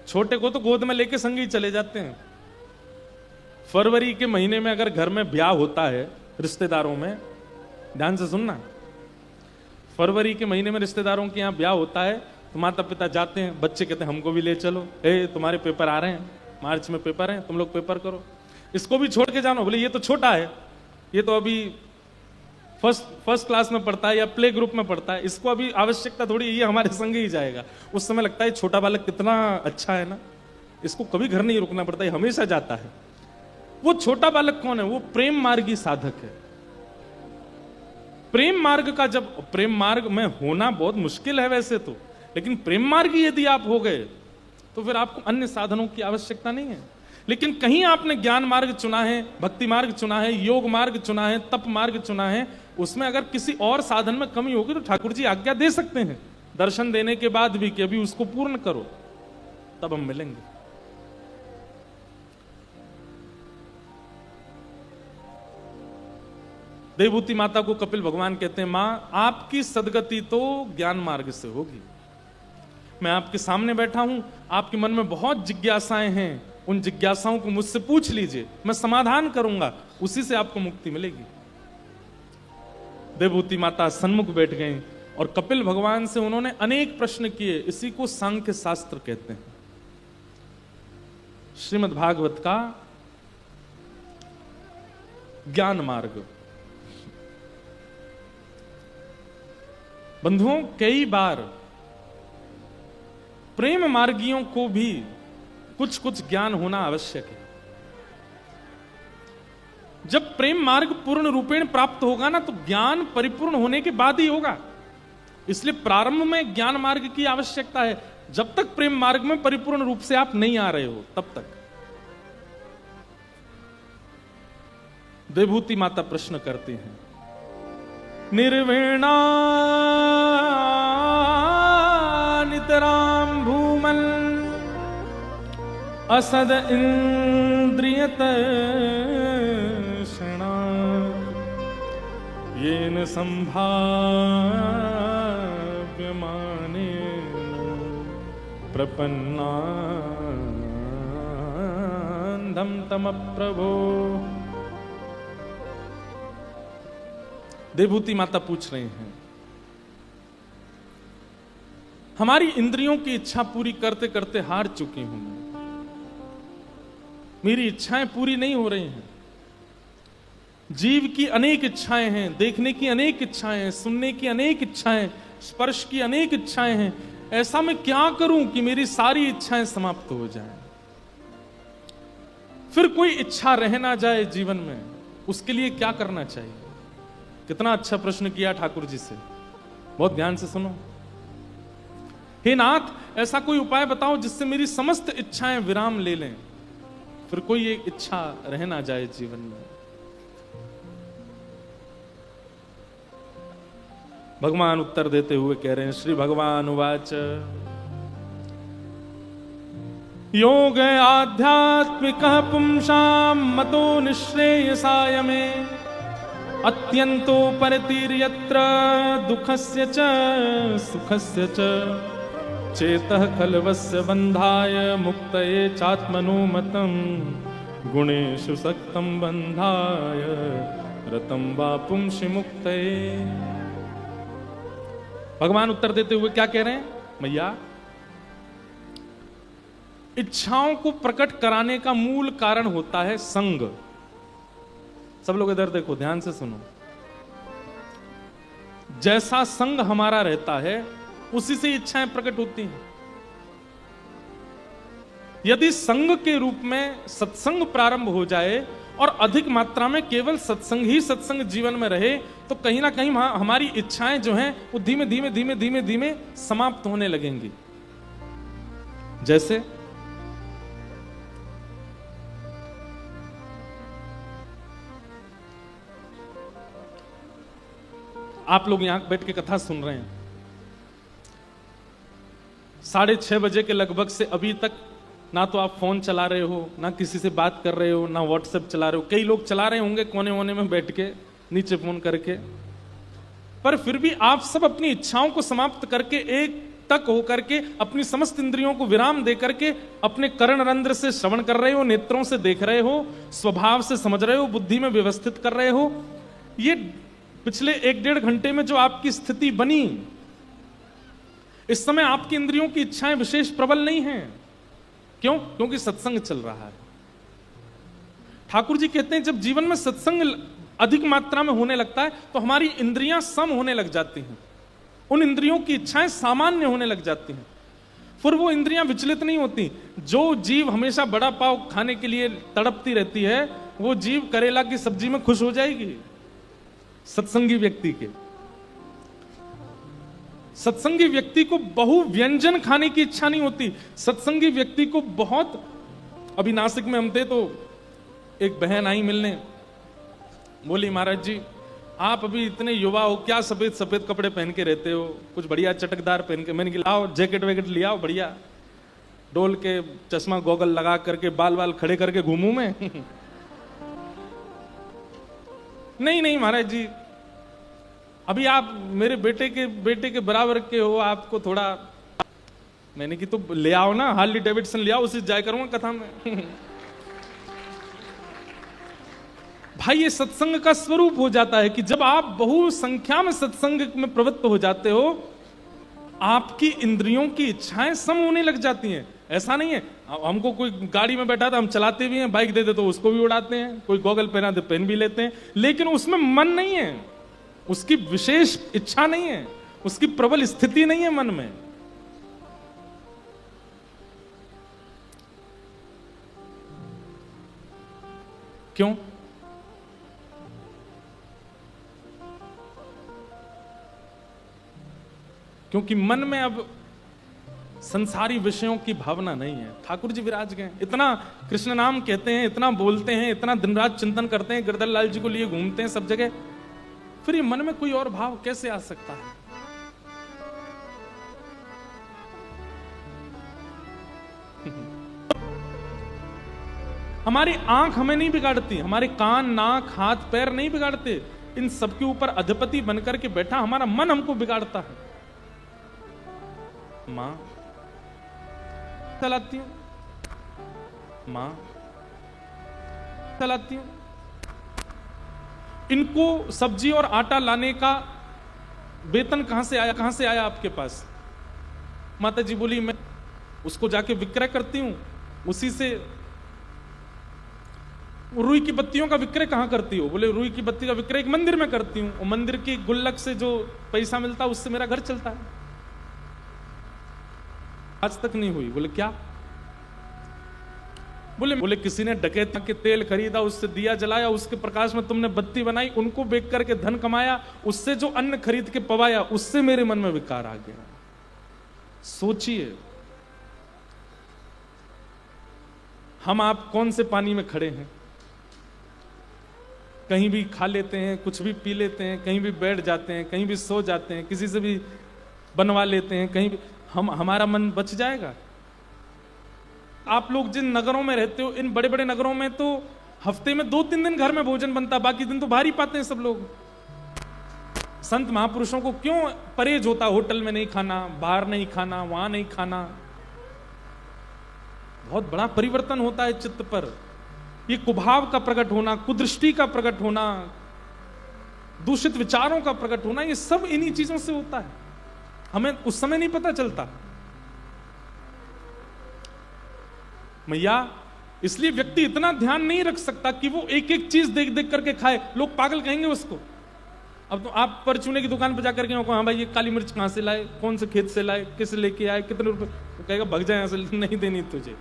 छोटे को तो गोद में लेके संग ही चले जाते हैं। फरवरी के महीने में अगर घर में ब्याह होता है रिश्तेदारों में, ध्यान से सुनना, फरवरी के महीने में रिश्तेदारों के यहां ब्याह होता है तो माता पिता जाते हैं, बच्चे कहते हैं हमको भी ले चलो, तुम्हारे पेपर आ रहे हैं, मार्च में पेपर हैं, तुम लोग पेपर करो, इसको भी छोड़ के जानो। बोले ये तो छोटा है, ये तो अभी फर्स्ट क्लास में पढ़ता है या प्ले ग्रुप में पढ़ता है, इसको अभी आवश्यकता थोड़ी, ये हमारे संग ही जाएगा। उस समय लगता है छोटा बालक कितना अच्छा है ना, इसको कभी घर नहीं रुकना पड़ता है, हमेशा जाता है। वो छोटा बालक कौन है? वो प्रेम मार्गी साधक है। प्रेम मार्ग का, जब प्रेम मार्ग में होना बहुत मुश्किल है वैसे तो, लेकिन प्रेम मार्गी यदि आप हो गए तो फिर आपको अन्य साधनों की आवश्यकता नहीं है। लेकिन कहीं आपने ज्ञान मार्ग चुना है, भक्ति मार्ग चुना है, योग मार्ग चुना है, तप मार्ग चुना है, उसमें अगर किसी और साधन में कमी होगी तो ठाकुर जी आज्ञा दे सकते हैं दर्शन देने के बाद भी कि अभी उसको पूर्ण करो, तब हम मिलेंगे। देवभूति माता को कपिल भगवान कहते हैं, मां आपकी सदगति तो ज्ञान मार्ग से होगी। मैं आपके सामने बैठा हूं, आपके मन में बहुत जिज्ञासाएं हैं, उन जिज्ञासाओं को मुझसे पूछ लीजिए, मैं समाधान करूंगा, उसी से आपको मुक्ति मिलेगी। देवभूति माता सन्मुख बैठ गई और कपिल भगवान से उन्होंने अनेक प्रश्न किए। इसी को सांख्य शास्त्र कहते हैं। श्रीमद् भागवत का ज्ञान मार्ग। बंधुओं, कई बार प्रेम मार्गियों को भी कुछ कुछ ज्ञान होना आवश्यक है। जब प्रेम मार्ग पूर्ण रूपेण प्राप्त होगा ना, तो ज्ञान परिपूर्ण होने के बाद ही होगा। इसलिए प्रारंभ में ज्ञान मार्ग की आवश्यकता है। जब तक प्रेम मार्ग में परिपूर्ण रूप से आप नहीं आ रहे हो तब तक। देवभूति माता प्रश्न करती हैं, निर्वेणा नितराम भूमन असद इंद्रियत क्षणा येन संभाव्यमाने प्रपन्नान्धं तम प्रभो। देवभूति माता पूछ रही हैं, हमारी इंद्रियों की इच्छा पूरी करते करते हार चुकी हूं मैं, मेरी इच्छाएं पूरी नहीं हो रही हैं। जीव की अनेक इच्छाएं हैं, देखने की अनेक इच्छाएं हैं, सुनने की अनेक इच्छाएं, स्पर्श की अनेक इच्छाएं हैं। ऐसा मैं क्या करूं कि मेरी सारी इच्छाएं समाप्त हो जाएं, फिर कोई इच्छा रह ना जाए जीवन में। उसके लिए क्या करना चाहिए? कितना अच्छा प्रश्न किया ठाकुर जी से, बहुत ध्यान से सुनो। हे नाथ, ऐसा कोई उपाय बताओ जिससे मेरी समस्त इच्छाएं विराम ले लें, फिर कोई एक इच्छा रह ना जाए जीवन में। भगवान उत्तर देते हुए कह रहे हैं, श्री भगवान उवाच योग आध्यात्मिकः पुंसां मतो निःश्रेयसाय मे अत्यंतो परतिर्यत्र दुःखस्य च सुखस्य च चेतः कलवस्य बंधाय मुक्तये चात्मनो मतम गुणेषु सक्तं बंधाय रतं वा पुंसि मुक्तये। भगवान उत्तर देते हुए क्या कह रहे हैं? मैया, इच्छाओं को प्रकट कराने का मूल कारण होता है संग। सब लोग इधर देखो, ध्यान से सुनो। जैसा संग हमारा रहता है उसी से इच्छाएं प्रकट होती हैं। यदि संग के रूप में सत्संग प्रारंभ हो जाए और अधिक मात्रा में केवल सत्संग ही सत्संग जीवन में रहे, तो कहीं ना कहीं हमारी इच्छाएं जो हैं वो धीमे धीमे धीमे धीमे धीमे समाप्त होने लगेंगी। जैसे आप लोग यहां बैठ के कथा सुन रहे हैं, 6:30 बजे के लगभग से अभी तक ना तो आप फोन चला रहे हो, ना किसी से बात कर रहे हो, ना व्हाट्सएप चला रहे हो। कई लोग चला रहे होंगे कोने वोने में बैठ के नीचे फोन करके, पर फिर भी आप सब अपनी इच्छाओं को समाप्त करके एक तक होकर के अपनी समस्त इंद्रियों को विराम दे करके अपने कर्ण रंध्र से श्रवण कर रहे हो, नेत्रों से देख रहे हो, स्वभाव से समझ रहे हो, बुद्धि में व्यवस्थित कर रहे हो। ये पिछले 1-1.5 घंटे में जो आपकी स्थिति बनी, इस समय आपकी इंद्रियों की इच्छाएं विशेष प्रबल नहीं हैं। क्यों? क्योंकि सत्संग चल रहा है। ठाकुर जी कहते हैं जब जीवन में सत्संग अधिक मात्रा में होने लगता है तो हमारी इंद्रियां सम होने लग जाती हैं, उन इंद्रियों की इच्छाएं सामान्य होने लग जाती हैं, फिर वो इंद्रियां विचलित नहीं होती। जो जीव हमेशा बड़ा पाव खाने के लिए तड़पती रहती है, वो जीव करेला की सब्जी में खुश हो जाएगी। सत्संगी व्यक्ति के, सत्संगी व्यक्ति को बहु व्यंजन खाने की इच्छा नहीं होती। सत्संगी व्यक्ति को बहुत, अभी नासिक में हम थे तो एक बहन आई मिलने, बोली महाराज जी आप अभी इतने युवा हो, क्या सफेद सफेद कपड़े पहन के रहते हो, कुछ बढ़िया चटकदार पहन के। मैंने कहा लाओ जैकेट वैकेट ले आओ, बढ़िया डोल के चश्मा गोगल लगा करके बाल बाल खड़े करके घूमूं मैं? नहीं नहीं महाराज जी, अभी आप मेरे बेटे के बराबर के हो, आपको थोड़ा। मैंने की तो ले आओ ना, हार्ली डेविडसन ले आओ, उसी जाया करूंगा कथा में। भाई ये सत्संग का स्वरूप हो जाता है कि जब आप बहु संख्या में सत्संग में प्रवृत्त हो जाते हो, आपकी इंद्रियों की इच्छाएं सम होने लग जाती हैं। ऐसा नहीं है हमको कोई गाड़ी में बैठा था, हम चलाते भी हैं, बाइक दे दे तो उसको भी उड़ाते हैं, कोई गॉगल पहना दे पहन भी लेते हैं, लेकिन उसमें मन नहीं है, उसकी विशेष इच्छा नहीं है, उसकी प्रबल स्थिति नहीं है मन में। क्यों? क्योंकि मन में अब संसारी विषयों की भावना नहीं है। ठाकुर जी विराज गए, इतना कृष्ण नाम कहते हैं, इतना बोलते हैं, इतना दिन रात चिंतन करते हैं, गिरधर लाल जी को लिए घूमते हैं सब जगह, फिर ये मन में कोई और भाव कैसे आ सकता है? हमारी आंख हमें नहीं बिगाड़ती, हमारे कान नाक हाथ पैर नहीं बिगाड़ते, इन सबके ऊपर अधिपति बनकर के बैठा हमारा मन हमको बिगाड़ता है। मां चलाती हूं, मां चलाती हूं। इनको सब्जी और आटा लाने का वेतन कहां से आया आपके पास? माता जी बोली, मैं उसको जाके विक्रय करती हूं, उसी से। रुई की बत्तियों का विक्रय कहां करती हो? बोले, रुई की बत्ती का विक्रय एक मंदिर में करती हूं, और मंदिर की गुल्लक से जो पैसा मिलता है उससे मेरा घर चलता है। आज तक नहीं हुई। बोले, क्या? बोले किसी ने डकैती के तेल खरीदा, उससे दिया जलाया, उसके प्रकाश में तुमने बत्ती बनाई, उनको बेच करके धन कमाया, उससे जो अन्न खरीद के पवाया, उससे मेरे मन में विकार आ गया। सोचिए, हम आप कौन से पानी में खड़े हैं? कहीं भी खा लेते हैं, कुछ भी पी लेते हैं, कहीं भी बैठ जाते हैं, कहीं भी सो जाते हैं, किसी से भी बनवा लेते हैं, कहीं भी हमारा मन बच जाएगा? आप लोग जिन नगरों में रहते हो, इन बड़े बड़े नगरों में तो हफ्ते में 2-3 दिन घर में भोजन बनता, बाकी दिन तो बाहर ही पाते हैं सब लोग। संत महापुरुषों को क्यों परहेज होता? होटल में नहीं खाना, बाहर नहीं खाना, वहां नहीं खाना। बहुत बड़ा परिवर्तन होता है चित्त पर। ये कुभाव का प्रकट होना, कुदृष्टि का प्रकट होना, दूषित विचारों का प्रकट होना, ये सब इन्हीं चीजों से होता है। हमें उस समय नहीं पता चलता। मैया, इसलिए व्यक्ति इतना ध्यान नहीं रख सकता कि वो एक एक चीज देख देख करके खाए। लोग पागल कहेंगे उसको। अब तो आप परचूने की दुकान पर जाकर के, हाँ भाई ये काली मिर्च कहां से लाए, कौन से खेत से लाए, किस लेके आए, कितने रुपए? वो कहेगा भग जाए यहां से, नहीं देनी तुझे।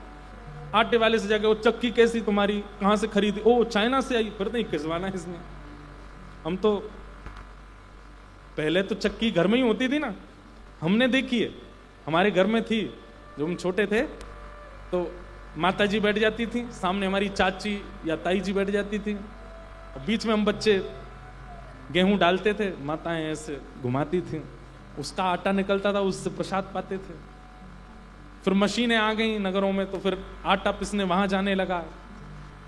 आटे वाले से जाके, वो चक्की कैसी तुम्हारी, कहां से खरीदी? ओ चाइना से आई। फिर नहीं खिंचवाना है इसमें। हम तो पहले तो चक्की घर में ही होती थी ना, हमने देखी है, हमारे घर में थी। जब हम छोटे थे तो माता जी बैठ जाती थी, सामने हमारी चाची या ताई जी बैठ जाती थी, और बीच में हम बच्चे गेहूं डालते थे, माताएं ऐसे घुमाती थी, उसका आटा निकलता था, उससे प्रसाद पाते थे। फिर मशीनें आ गई नगरों में, तो फिर आटा पिसने वहां जाने लगा।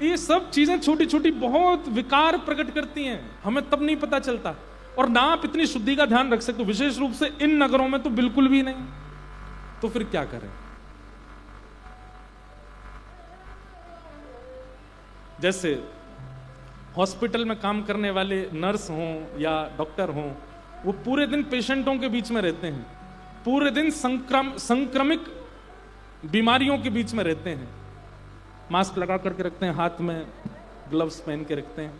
ये सब चीजें छोटी छोटी बहुत विकार प्रकट करती हैं, हमें तब नहीं पता चलता। और ना आप इतनी शुद्धि का ध्यान रख सकते हो, विशेष रूप से इन नगरों में तो बिल्कुल भी नहीं। तो फिर क्या करें? जैसे हॉस्पिटल में काम करने वाले नर्स हों या डॉक्टर हों, वो पूरे दिन पेशेंटों के बीच में रहते हैं, पूरे दिन संक्रमित बीमारियों के बीच में रहते हैं। मास्क लगा करके रखते हैं, हाथ में ग्लव्स पहन के रखते हैं,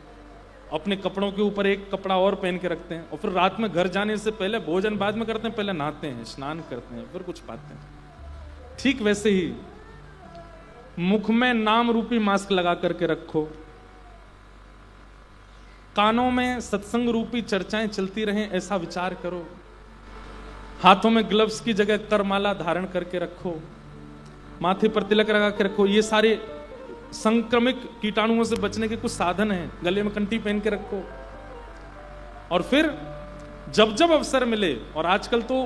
अपने कपड़ों के ऊपर एक कपड़ा और पहन के रखते हैं, और फिर रात में घर जाने से पहले, भोजन बाद में करते हैं, पहले नहाते हैं, स्नान करते हैं, फिर कुछ पाते हैं। ठीक वैसे ही मुख में नाम रूपी मास्क लगा करके रखो, कानों में सत्संग रूपी चर्चाएं चलती रहें, ऐसा विचार करो। हाथों में ग्लव्स की जगह करमाला धारण करके रखो, माथे पर तिलक लगा के रखो। ये सारे संक्रमित कीटाणुओं से बचने के कुछ साधन हैं। गले में कंठी पहन के रखो। और फिर जब जब अवसर मिले, और आजकल तो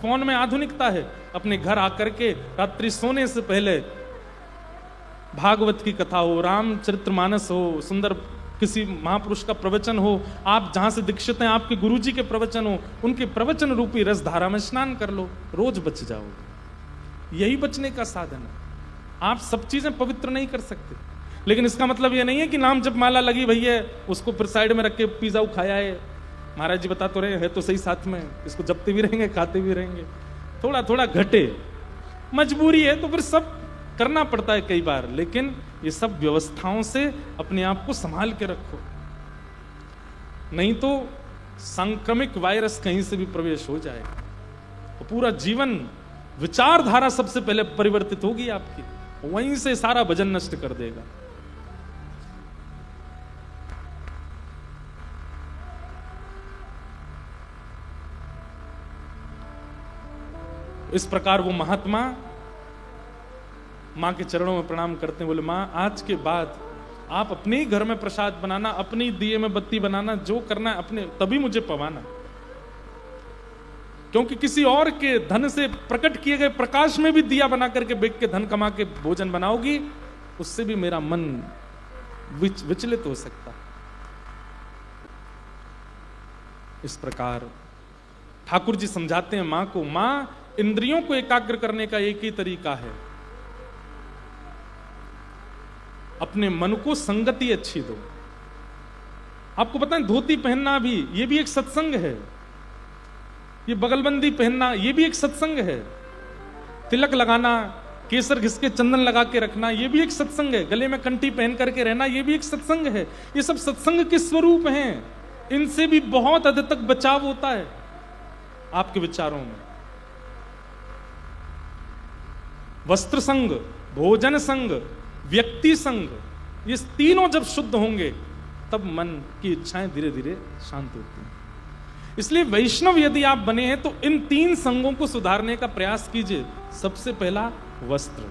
फोन में आधुनिकता है, अपने घर आकर के रात्रि सोने से पहले भागवत की कथा हो, रामचरितमानस हो, सुंदर किसी महापुरुष का प्रवचन हो, आप जहां से दीक्षित हैं आपके गुरुजी के प्रवचन हो, उनके प्रवचन रूपी रस धारा में स्नान कर लो, रोज बच जाओगे। यही बचने का साधन है। आप सब चीजें पवित्र नहीं कर सकते, लेकिन इसका मतलब यह नहीं है कि नाम जब माला लगी भैया उसको फिर साइड में रख के पिज्जा खाया है। महाराज जी बता तो रहे हैं तो सही, साथ में इसको जपते भी रहेंगे, खाते भी रहेंगे। थोड़ा थोड़ा घटे, मजबूरी है तो फिर सब करना पड़ता है कई बार, लेकिन ये सब व्यवस्थाओं से अपने आप को संभाल के रखो, नहीं तो संक्रमित वायरस कहीं से भी प्रवेश हो जाएगा तो पूरा जीवन, विचारधारा सबसे पहले परिवर्तित होगी आपकी, वहीं से सारा भजन नष्ट कर देगा। इस प्रकार वो महात्मा मां के चरणों में प्रणाम करते हैं, बोले मां आज के बाद आप अपने ही घर में प्रसाद बनाना, अपनी दिए में बत्ती बनाना, जो करना है अपने, तभी मुझे पवाना, क्योंकि किसी और के धन से प्रकट किए गए प्रकाश में भी दिया बना करके बेच के धन कमा के भोजन बनाओगी, उससे भी मेरा मन विचलित हो सकता। इस प्रकार ठाकुर जी समझाते हैं मां को, मां इंद्रियों को एकाग्र करने का एक ही तरीका है, अपने मन को संगति अच्छी दो। आपको पता है धोती पहनना भी, ये भी एक सत्संग है। ये बगलबंदी पहनना, ये भी एक सत्संग है। तिलक लगाना, केसर घिस के चंदन लगा के रखना, ये भी एक सत्संग है। गले में कंठी पहन करके रहना, ये भी एक सत्संग है। ये सब सत्संग के स्वरूप हैं। इनसे भी बहुत हद तक बचाव होता है आपके विचारों में। वस्त्र संग, भोजन संग, व्यक्ति संग, ये तीनों जब शुद्ध होंगे तब मन की इच्छाएं धीरे धीरे शांत होती हैं। इसलिए वैष्णव यदि आप बने हैं तो इन 3 संगों को सुधारने का प्रयास कीजिए। सबसे पहला वस्त्र।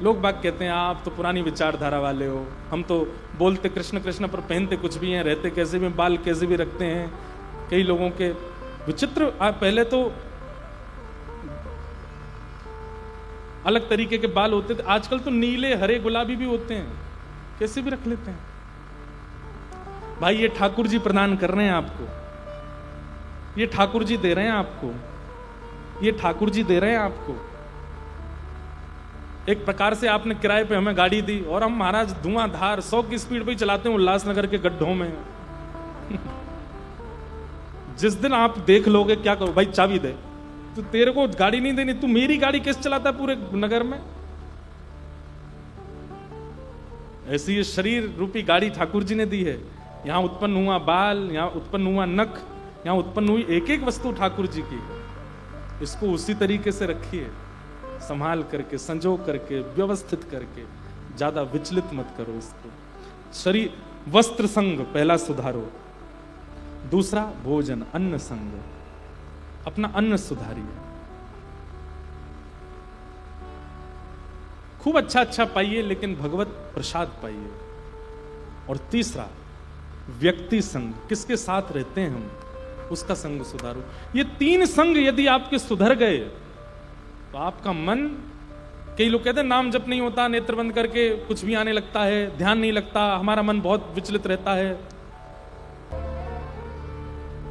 लोग बाग कहते हैं आप तो पुरानी विचारधारा वाले हो, हम तो बोलते कृष्ण कृष्ण पर पहनते कुछ भी हैं, रहते कैसे भी, बाल कैसे भी रखते हैं। कई लोगों के विचित्र, पहले तो अलग तरीके के बाल होते थे, आजकल तो नीले हरे गुलाबी भी होते हैं, कैसे भी रख लेते हैं। भाई ये ठाकुर जी प्रदान कर रहे हैं आपको, ये ठाकुर जी दे रहे हैं आपको, ये ठाकुर जी दे रहे हैं आपको। एक प्रकार से आपने किराए पे हमें गाड़ी दी और हम महाराज धुआंधार 100 की स्पीड पे ही चलाते हैं उल्लासनगर के गड्ढों में। जिस दिन आप देख लोगे क्या करो, भाई चाबी दे, तो तेरे को गाड़ी नहीं देनी, तू मेरी गाड़ी कैसे चलाता है पूरे नगर में। ऐसी ये शरीर रूपी गाड़ी ठाकुर जी ने दी है। यहां उत्पन्न हुआ बाल, यहां उत्पन्न हुआ नख, यहां उत्पन्न हुई एक एक वस्तु ठाकुर जी की। इसको उसी तरीके से रखिए, संभाल करके, संजो करके, व्यवस्थित करके, ज्यादा विचलित मत करो इसको। शरीर वस्त्र संग पहला सुधारो। दूसरा भोजन, अन्न संग, अपना अन्न सुधारिए, खूब अच्छा अच्छा पाइए, लेकिन भगवत प्रसाद पाइए। और तीसरा व्यक्ति संग, किसके साथ रहते हैं हम, उसका संग सुधारो। ये 3 संग यदि आपके सुधर गए तो आपका मन, कई लोग कहते हैं नाम जप नहीं होता, नेत्र बंद करके कुछ भी आने लगता है, ध्यान नहीं लगता, हमारा मन बहुत विचलित रहता है।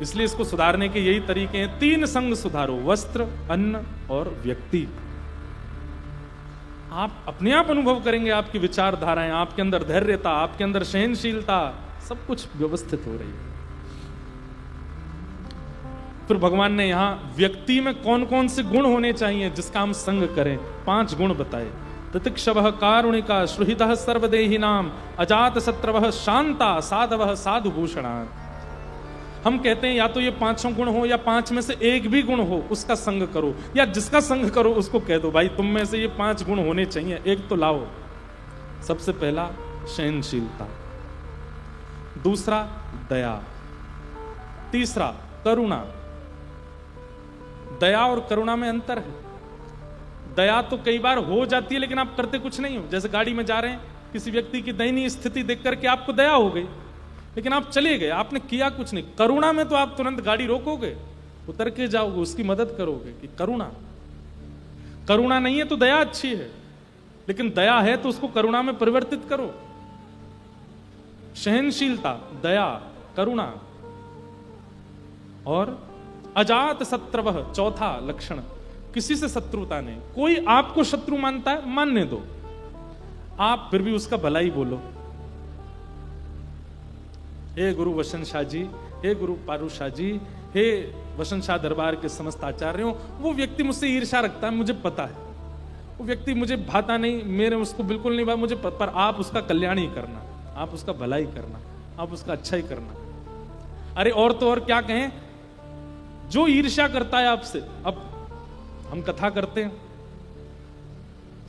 इसलिए इसको सुधारने के यही तरीके हैं। 3 संग सुधारो, वस्त्र, अन्न और व्यक्ति। आप अपने आप अनुभव करेंगे आपकी विचारधाराएं, आपके अंदर धैर्यता, आपके अंदर सहनशीलता, सब कुछ व्यवस्थित हो रही है। फिर भगवान ने यहां व्यक्ति में कौन कौन से गुण होने चाहिए जिसका हम संग करें, 5 गुण बताए। तितिक्षवः कारुणिका सुहृदः सर्वदेहिनां अजात शत्रवः शांता साधवः साधुभूषणात्। हम कहते हैं या तो ये 5 गुण हो या 5 में से एक भी गुण हो, उसका संग करो, या जिसका संग करो उसको कह दो भाई तुम में से ये 5 गुण होने चाहिए, एक तो लाओ। सबसे पहला सहनशीलता, दूसरा दया, तीसरा करुणा। दया और करुणा में अंतर है। दया तो कई बार हो जाती है लेकिन आप करते कुछ नहीं हो। जैसे गाड़ी में जा रहे हैं, किसी व्यक्ति की दयनीय स्थिति देख करके आपको दया हो गई, लेकिन आप चले गए, आपने किया कुछ नहीं। करुणा में तो आप तुरंत गाड़ी रोकोगे, उतर के जाओगे, उसकी मदद करोगे कि करुणा। करुणा नहीं है तो दया अच्छी है, लेकिन दया है तो उसको करुणा में परिवर्तित करो। सहनशीलता, दया, करुणा। और अजात शत्रवः, चौथा लक्षण, किसी से शत्रुता नहीं। कोई आपको शत्रु मानता है, मानने दो, आप फिर भी उसका भला ही बोलो। हे गुरु वसंत शाह जी, हे गुरु पारू शाह जी, हे वसंत शाह दरबार के समस्त आचार्यों, वो व्यक्ति मुझसे ईर्ष्या रखता है, मुझे पता है, वो व्यक्ति मुझे भाता नहीं, मेरे उसको बिल्कुल नहीं भाता मुझे, पर आप उसका कल्याण ही करना, आप उसका भला ही करना, आप उसका अच्छा ही करना। अरे और तो और क्या कहें, जो ईर्ष्या करता है आपसे, अब हम कथा करते हैं,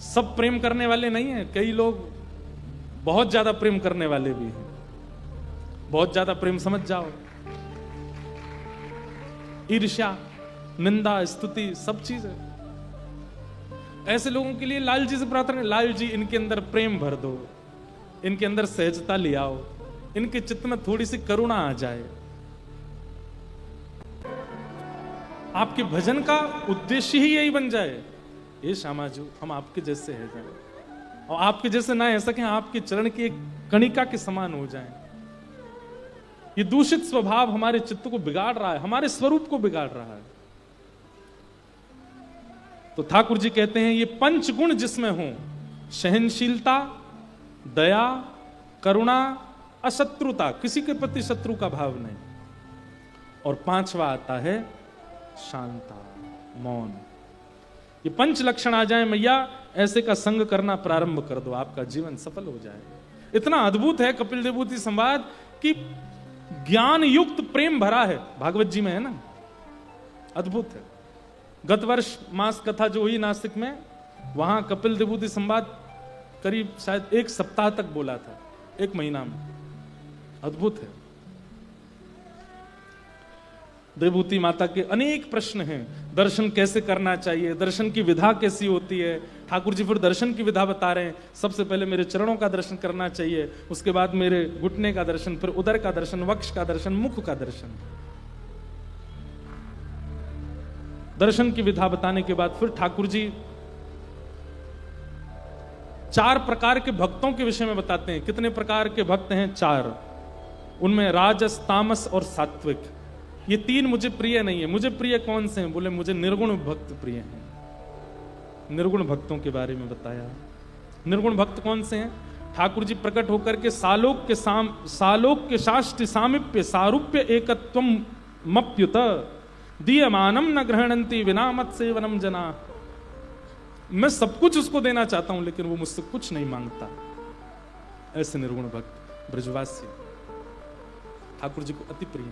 सब प्रेम करने वाले नहीं है, कई लोग बहुत ज्यादा प्रेम करने वाले भी हैं। बहुत ज्यादा प्रेम समझ जाओ, ईर्ष्या, निंदा, स्तुति, सब चीज है। ऐसे लोगों के लिए लाल जी से प्रार्थना, लाल जी इनके अंदर प्रेम भर दो, इनके अंदर सहजता ले आओ, इनके चित्त में थोड़ी सी करुणा आ जाए। आपके भजन का उद्देश्य ही यही बन जाए, ये श्यामाजू हम आपके जैसे है जाए, और आपके जैसे ना रह सके, आपके चरण की एक कणिका के समान हो जाए। ये दूषित स्वभाव हमारे चित्त को बिगाड़ रहा है, हमारे स्वरूप को बिगाड़ रहा है। तो ठाकुर जी कहते हैं ये 5 गुण जिसमें हो, सहनशीलता, दया, करुणा, अशत्रुता, किसी के प्रति शत्रु का भाव नहीं। और पांचवा आता है शांता, मौन। ये पंच लक्षण आ जाए मैया, ऐसे का संग करना प्रारंभ कर दो, आपका जीवन सफल हो जाए। इतना अद्भुत है कपिल देवभूति संवाद कि ज्ञान युक्त प्रेम भरा है, भागवत जी में है ना, अद्भुत है। गत वर्ष मास कथा जो हुई नासिक में, वहां कपिल देवभूति संवाद करीब शायद 1 सप्ताह तक बोला था, 1 महीना में। अद्भुत है। देवभूति माता के अनेक प्रश्न हैं, दर्शन कैसे करना चाहिए, दर्शन की विधा कैसी होती है। ठाकुर जी फिर दर्शन की विधा बता रहे हैं, सबसे पहले मेरे चरणों का दर्शन करना चाहिए, उसके बाद मेरे घुटने का दर्शन, फिर उदर का दर्शन, वक्ष का दर्शन, मुख का दर्शन। दर्शन की विधा बताने के बाद फिर ठाकुर जी 4 प्रकार के भक्तों के विषय में बताते हैं। कितने प्रकार के भक्त हैं? 4। उनमें राजस, तामस और सात्विक। ये 3 मुझे प्रिय नहीं है। मुझे प्रिय कौन से हैं? बोले मुझे निर्गुण भक्त प्रिय हैं। निर्गुण भक्तों के बारे में बताया। निर्गुण भक्त कौन से हैं? ठाकुर जी प्रकट होकर के सालोक के शास्त्र सामिप्य सारूप्य एकत्वम मप्युत दीयमानम न ग्रहणंती विना मत सेवनम जना। मैं सब कुछ उसको देना चाहता हूं, लेकिन वो मुझसे कुछ नहीं मांगता। ऐसे निर्गुण भक्त ब्रजवासी ठाकुर जी को अति प्रिय।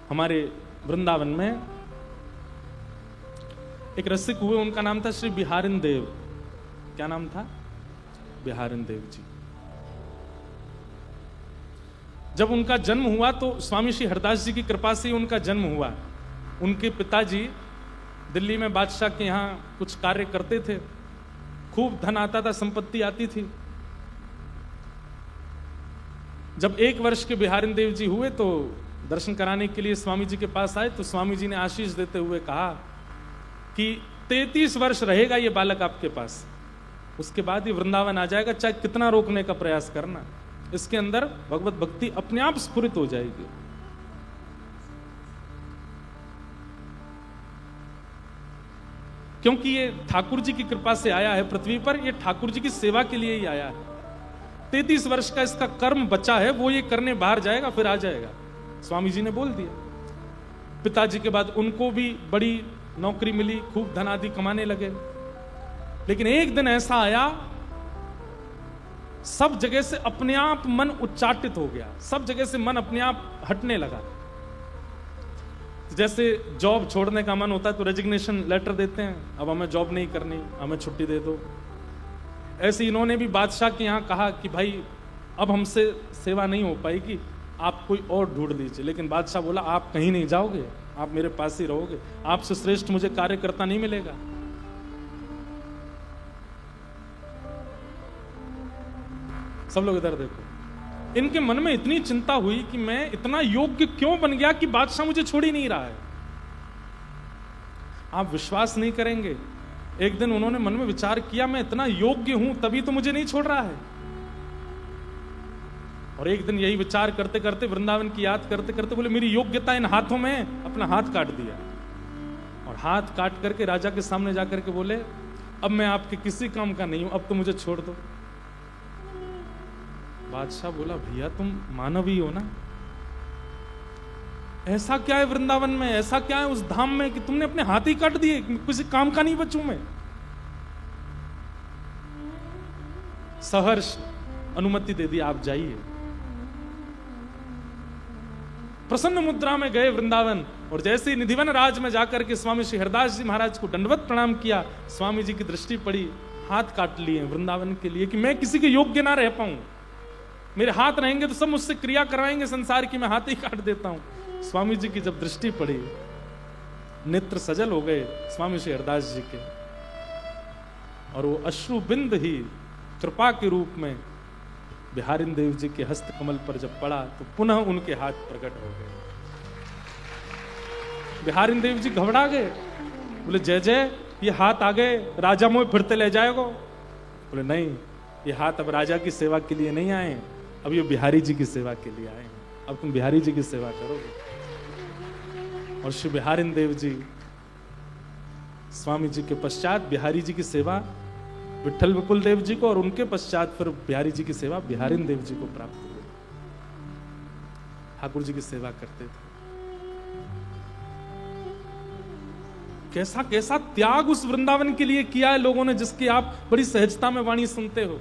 हमारे वृंदावन में एक रसिक हुए, उनका नाम था श्री बिहारिन देव। क्या नाम था? बिहारिन देव जी। जब उनका जन्म हुआ तो स्वामी श्री हरदास जी की कृपा से उनका जन्म हुआ। उनके पिताजी दिल्ली में बादशाह के यहाँ कुछ कार्य करते थे, खूब धन आता था, संपत्ति आती थी। जब 1 वर्ष के बिहारिन देव जी हुए तो दर्शन कराने के लिए स्वामी जी के पास आए, तो स्वामी जी ने आशीष देते हुए कहा कि 33 वर्ष रहेगा ये बालक आपके पास, उसके बाद ये वृंदावन आ जाएगा, चाहे कितना रोकने का प्रयास करना, इसके अंदर भगवत भक्ति अपने आप स्फुरित हो जाएगी। क्योंकि ये ठाकुर जी की कृपा से आया है पृथ्वी पर, ये ठाकुर जी की सेवा के लिए ही आया है। 33 वर्ष का इसका कर्म बचा है, वो ये करने बाहर जाएगा, फिर आ जाएगा। स्वामी जी ने बोल दिया। पिताजी के बाद उनको भी बड़ी नौकरी मिली, खूब धन आदि कमाने लगे। लेकिन एक दिन ऐसा आया, सब जगह से अपने आप मन उच्चाटित हो गया, सब जगह से मन अपने आप हटने लगा। जैसे जॉब छोड़ने का मन होता है तो रेजिग्नेशन लेटर देते हैं, अब हमें जॉब नहीं करनी, हमें छुट्टी दे दो। ऐसे इन्होंने भी बादशाह के यहाँ कहा कि भाई अब हमसे सेवा नहीं हो पाएगी, आप कोई और ढूंढ लीजिए। लेकिन बादशाह बोला आप कहीं नहीं जाओगे, आप मेरे पास ही रहोगे, आपसे श्रेष्ठ मुझे कार्यकर्ता नहीं मिलेगा। सब लोग इधर देखो। इनके मन में इतनी चिंता हुई कि मैं इतना योग्य क्यों बन गया कि बादशाह मुझे छोड़ ही नहीं रहा है। आप विश्वास नहीं करेंगे, एक दिन उन्होंने मन में विचार किया मैं इतना योग्य हूं तभी तो मुझे नहीं छोड़ रहा है। और एक दिन यही विचार करते करते, वृंदावन की याद करते करते बोले मेरी योग्यता इन हाथों में, अपना हाथ काट दिया। और हाथ काट करके राजा के सामने जाकर के बोले अब मैं आपके किसी काम का नहीं हूं, अब तो मुझे छोड़ दो। बादशाह बोला भैया तुम मानव ही हो ना, ऐसा क्या है वृंदावन में, ऐसा क्या है उस धाम में कि तुमने अपने हाथ ही काट दिए, किसी काम का नहीं बचूं मैं। सहर्ष अनुमति दे दी, आप जाइए। प्रसन्न मुद्रा में गए वृंदावन, और जैसे ही निधिवन राज में जाकर के स्वामी श्री हरदास जी महाराज को दंडवत प्रणाम किया, स्वामी जी की दृष्टि पड़ी, हाथ काट लिए वृंदावन के लिए कि मैं किसी के योग्य ना रह पाऊं। मेरे हाथ रहेंगे तो सब मुझसे क्रिया करवाएंगे संसार की, मैं हाथ ही काट देता हूं। स्वामी जी की जब दृष्टि पड़ी, नेत्र सजल हो गए स्वामी श्री हरदास जी के, और वो अश्रु बिंद ही कृपा के रूप में बिहारिन देव जी के हस्त कमल पर जब पड़ा तो पुनः उनके हाथ प्रकट हो गए। बिहारिन देव जी घबरा गए, बोले जय जय ये हाथ आ गए, राजा मोह फिरते ले जाएगा। बोले नहीं, ये हाथ अब राजा की सेवा के लिए नहीं आए, अब ये बिहारी जी की सेवा के लिए आए हैं, अब तुम बिहारी जी की सेवा करोगे। और श्री बिहारिन देव जी स्वामी जी के पश्चात बिहारी जी की सेवा विठल विपुल देव जी को, और उनके पश्चात फिर बिहारी जी की सेवा बिहारिन देव जी को प्राप्त हुई। ठाकुर जी की सेवा करते थे। कैसा कैसा त्याग उस वृंदावन के लिए किया है लोगों ने, जिसकी आप बड़ी सहजता में वाणी सुनते हो।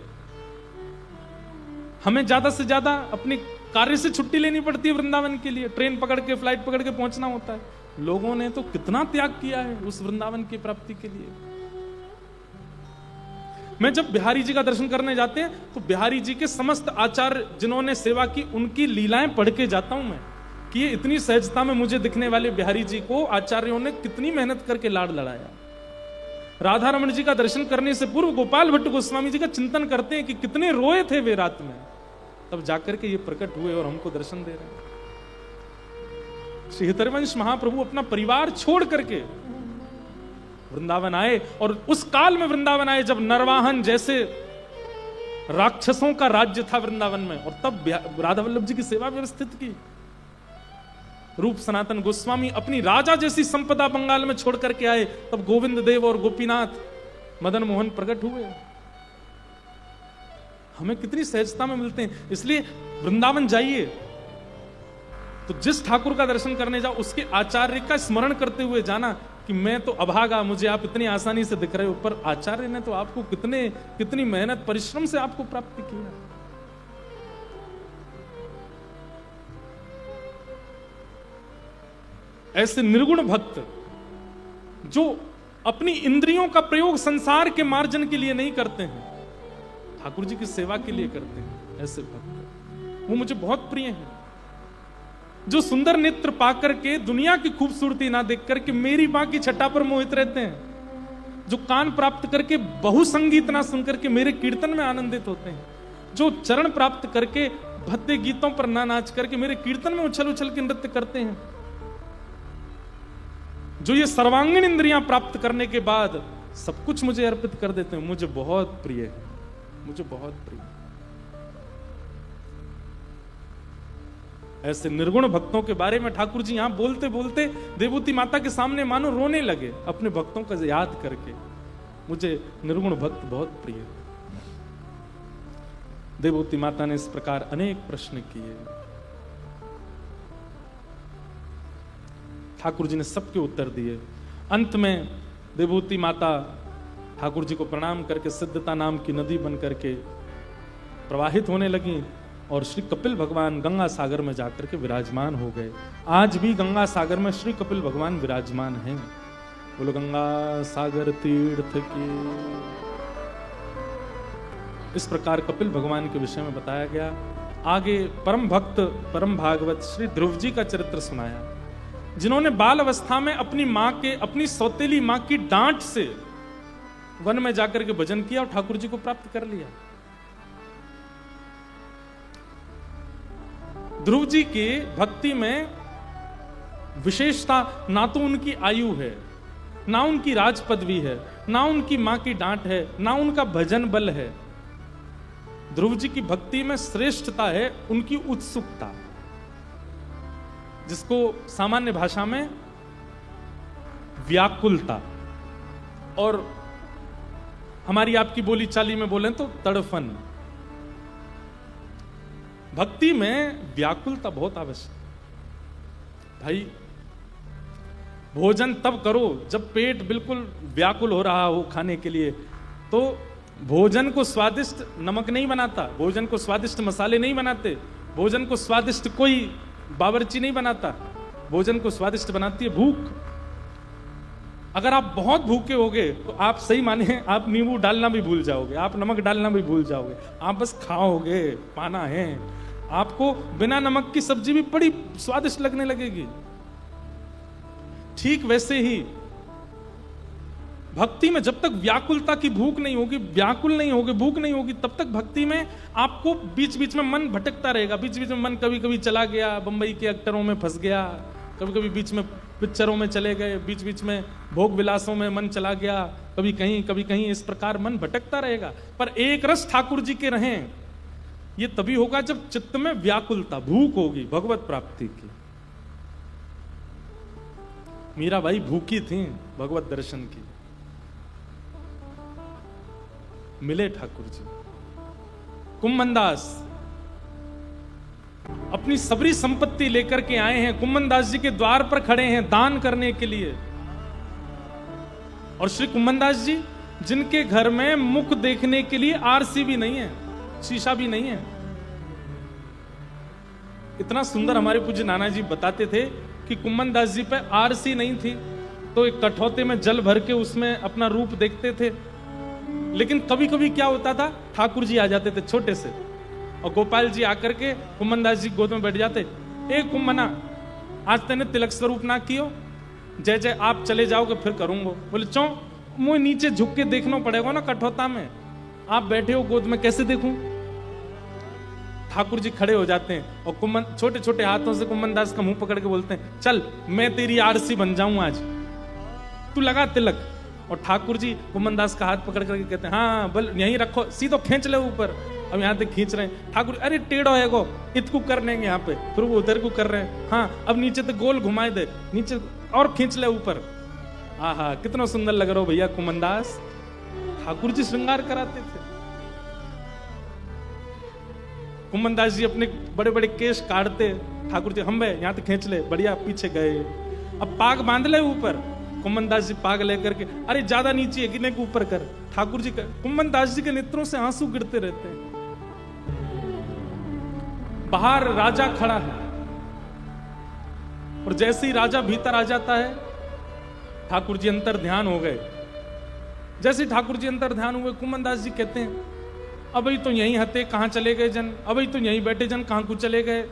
हमें ज्यादा से ज्यादा अपने कार्य से छुट्टी लेनी पड़ती है वृंदावन के लिए, ट्रेन पकड़ के फ्लाइट पकड़ के पहुंचना होता है। लोगों ने तो कितना त्याग किया है उस वृंदावन की प्राप्ति के लिए। मैं जब बिहारी जी का दर्शन करने जाते हैं तो बिहारी जी के समस्त आचार्य जिन्होंने सेवा की उनकी लीलाएं पढ़ के जाता हूं मैं, कि ये इतनी सहजता में मुझे दिखने वाले बिहारी जी को आचार्यों ने कितनी मेहनत करके लाड़ लड़ाया। राधा रमण जी का दर्शन करने से पूर्व गोपाल भट्ट गोस्वामी जी का चिंतन करते हैं कि कितने रोए थे वे रात में, तब जाकर के ये प्रकट हुए और हमको दर्शन दे रहे हैं। श्री हितरवंश महाप्रभु अपना परिवार छोड़ करके वृंदावन आए, और उस काल में वृंदावन आए जब नरवाहन जैसे राक्षसों का राज्य था वृंदावन में, और तब राधा वल्लभ जी की सेवा व्यवस्थित की। रूप सनातन गोस्वामी अपनी राजा जैसी संपदा बंगाल में छोड़ करके आए, तब गोविंद देव और गोपीनाथ मदन मोहन प्रकट हुए। हमें कितनी सहजता में मिलते हैं। इसलिए वृंदावन जाइए तो जिस ठाकुर का दर्शन करने जाओ उसके आचार्य का स्मरण करते हुए जाना कि मैं तो अभागा, मुझे आप इतनी आसानी से दिख रहे हो, पर आचार्य ने तो आपको कितनी मेहनत परिश्रम से आपको प्राप्त किया। ऐसे निर्गुण भक्त जो अपनी इंद्रियों का प्रयोग संसार के मार्जन के लिए नहीं करते हैं, ठाकुर जी की सेवा के लिए करते हैं, ऐसे भक्त वो मुझे बहुत प्रिय हैं। जो सुंदर नेत्र पाकर के दुनिया की खूबसूरती ना देख करके मेरी मां की छटा पर मोहित रहते हैं, जो कान प्राप्त करके बहु संगीत ना सुनकर के मेरे कीर्तन में आनंदित होते हैं, जो चरण प्राप्त करके भद्दे गीतों पर ना नाच करके मेरे कीर्तन में उछल उछल के नृत्य करते हैं, जो ये सर्वांगीण इंद्रियां प्राप्त करने के बाद सब कुछ मुझे अर्पित कर देते हैं, मुझे बहुत प्रिय है, मुझे बहुत प्रिय। ऐसे निर्गुण भक्तों के बारे में ठाकुर जी यहां बोलते बोलते देवूती माता के सामने मानो रोने लगे अपने भक्तों का याद करके। मुझे निर्गुण भक्त बहुत प्रिय। देवूती माता ने इस प्रकार अनेक प्रश्न किए, ठाकुर जी ने सबके उत्तर दिए। अंत में देवूती माता ठाकुर जी को प्रणाम करके सिद्धता नाम की नदी बन करके प्रवाहित होने लगी, और श्री कपिल भगवान गंगा सागर में जाकर के विराजमान हो गए। आज भी गंगा सागर में श्री कपिल भगवान विराजमान हैं। बोलो गंगा सागर तीर्थ की। इस प्रकार कपिल भगवान के विषय में बताया गया। आगे परम भक्त परम भागवत श्री ध्रुव जी का चरित्र सुनाया, जिन्होंने बाल अवस्था में अपनी सौतेली मां की डांट से वन में जाकर के भजन किया और ठाकुर जी को प्राप्त कर लिया। ध्रुव जी की भक्ति में विशेषता ना तो उनकी आयु है, ना उनकी राज पदवी है, ना उनकी मां की डांट है, ना उनका भजन बल है। ध्रुव जी की भक्ति में श्रेष्ठता है उनकी उत्सुकता, जिसको सामान्य भाषा में व्याकुलता, और हमारी आपकी बोली चाली में बोलें तो तड़फन। भक्ति में व्याकुलता बहुत आवश्यक। भाई भोजन तब करो जब पेट बिल्कुल व्याकुल हो रहा हो खाने के लिए। तो भोजन को स्वादिष्ट नमक नहीं बनाता, भोजन को स्वादिष्ट मसाले नहीं बनाते, भोजन को स्वादिष्ट कोई बावर्ची नहीं बनाता, भोजन को स्वादिष्ट बनाती है भूख। अगर आप बहुत भूखे होगे तो आप सही माने आप नींबू डालना भी भूल जाओगे, आप नमक डालना भी भूल जाओगे, आप बस खाओगे, पाना है। आपको बिना नमक की सब्जी भी बड़ी स्वादिष्ट लगने लगेगी। ठीक वैसे ही भक्ति में जब तक व्याकुलता की भूख नहीं होगी, व्याकुल नहीं होगी, भूख नहीं होगी, तब तक भक्ति में आपको बीच बीच में मन भटकता रहेगा। बीच बीच में मन कभी कभी चला गया, बंबई के एक्टरों में फंस गया, कभी कभी बीच में पिक्चरों में चले गए, बीच बीच में भोग विलासों में मन चला गया, कभी कहीं, इस प्रकार मन भटकता रहेगा। पर एक रस ठाकुर जी के रहें, ये तभी होगा जब चित्त में व्याकुलता, भूख होगी भगवत प्राप्ति की। मीराबाई भूखी थी भगवत दर्शन की, मिले ठाकुर जी। कुंभनदास अपनी सबरी संपत्ति लेकर के आए हैं, कुम्मनदास जी के द्वार पर खड़े हैं दान करने के लिए। और श्री कुम्मनदास जी जिनके घर में मुख देखने के लिए आरसी भी नहीं है, शीशा भी नहीं है। इतना सुंदर हमारे पूज्य नाना जी बताते थे कि कुम्मनदास जी पे आरसी नहीं थी तो एक कठौते में जल भर के उसमें अपना रूप देखते थे। लेकिन कभी कभी क्या होता था, ठाकुर जी आ जाते थे छोटे से, और गोपाल जी आकर के कुम्मनदास जी गोद में बैठ जाते। ए कुम्मना, आज तेने तिलक स्वरूप ना कियो, जय जय आप चले जाओगे फिर करूंगा। बोले चौ, मुझे नीचे झुक के देखना पड़ेगा ना कठौता में, आप बैठे हो गोद में कैसे देखूं। ठाकुर जी खड़े हो जाते हैं और छोटे छोटे हाथों से कुम्मनदास का मुंह पकड़ के बोलते हैं, चल मैं तेरी आरसी बन जाऊं, आज तू लगा तिलक। और ठाकुर जी कुम्मनदास का हाथ पकड़ करके कहते हैं, हाँ बोल यहीं रखो, सीधो खींच ले ऊपर। अब यहाँ तक खींच रहे हैं ठाकुर, अरे टेढ़ो है गो, इतकू कर लेंगे यहाँ पे, फिर वो उधर को कर रहे हैं, हाँ अब नीचे तक गोल घुमाए दे, नीचे और खींच ले ऊपर। आहा कितना सुंदर लग रहा हो भैया कुम्मनदास। ठाकुर जी श्रृंगार कराते थे। कुम्मनदास जी अपने बड़े बड़े केश काटते, ठाकुर जी हम यहाँ तक खींच ले, बढ़िया पीछे गए, अब पाग बांध ले ऊपर। कुम्मनदास जी पाग लेकर के, अरे ज्यादा नीचे है, गिने के ऊपर कर। ठाकुर जी कुम्मनदास जी के नेत्रों से आंसू गिरते रहते हैं। बाहर राजा खड़ा है और जैसे ही राजा भीतर आ जाता है ठाकुर जी अंतर ध्यान हो गए। जैसे ही ठाकुर जी अंतर ध्यान हुए, कुम्मनदास जी कहते हैं, अभी तो यहीं हते, कहां चले गए जन, अभी तो यहीं बैठे जन, कहां को चले गए।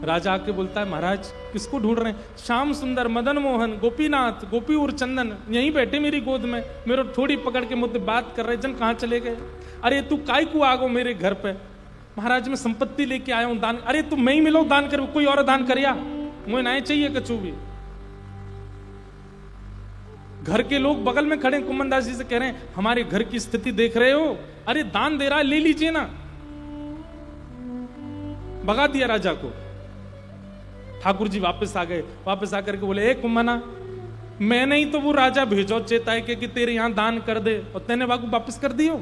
राजा आके बोलता है, महाराज किसको ढूंढ रहे हैं। श्याम सुंदर, मदन मोहन, गोपीनाथ, गोपी और चंदन यहीं बैठे मेरी गोद में, मेरे थोड़ी पकड़ के मुझसे बात कर रहे जन, कहां चले गए। अरे तू काय को आ गो मेरे घर पे। महाराज मैं संपत्ति लेके आया हूं दान। अरे तू मैं ही मिलो दान कर, कोई और दान करिया, मुझे नहीं चाहिए कछु भी। घर के लोग बगल में खड़े कुम्मनदास जी से कह रहे हैं, हमारे घर की स्थिति देख रहे हो, अरे दान दे रहा है, ले लीजिए ना। भगा दिया राजा को। ठाकुर जी वापस आ गए, वापस आकर के बोले, ए कुम्मना, मैंने ही तो वो राजा भेजो चेता है कि तेरे यहां दान कर दे, और तेने बाबू वापस कर दियो।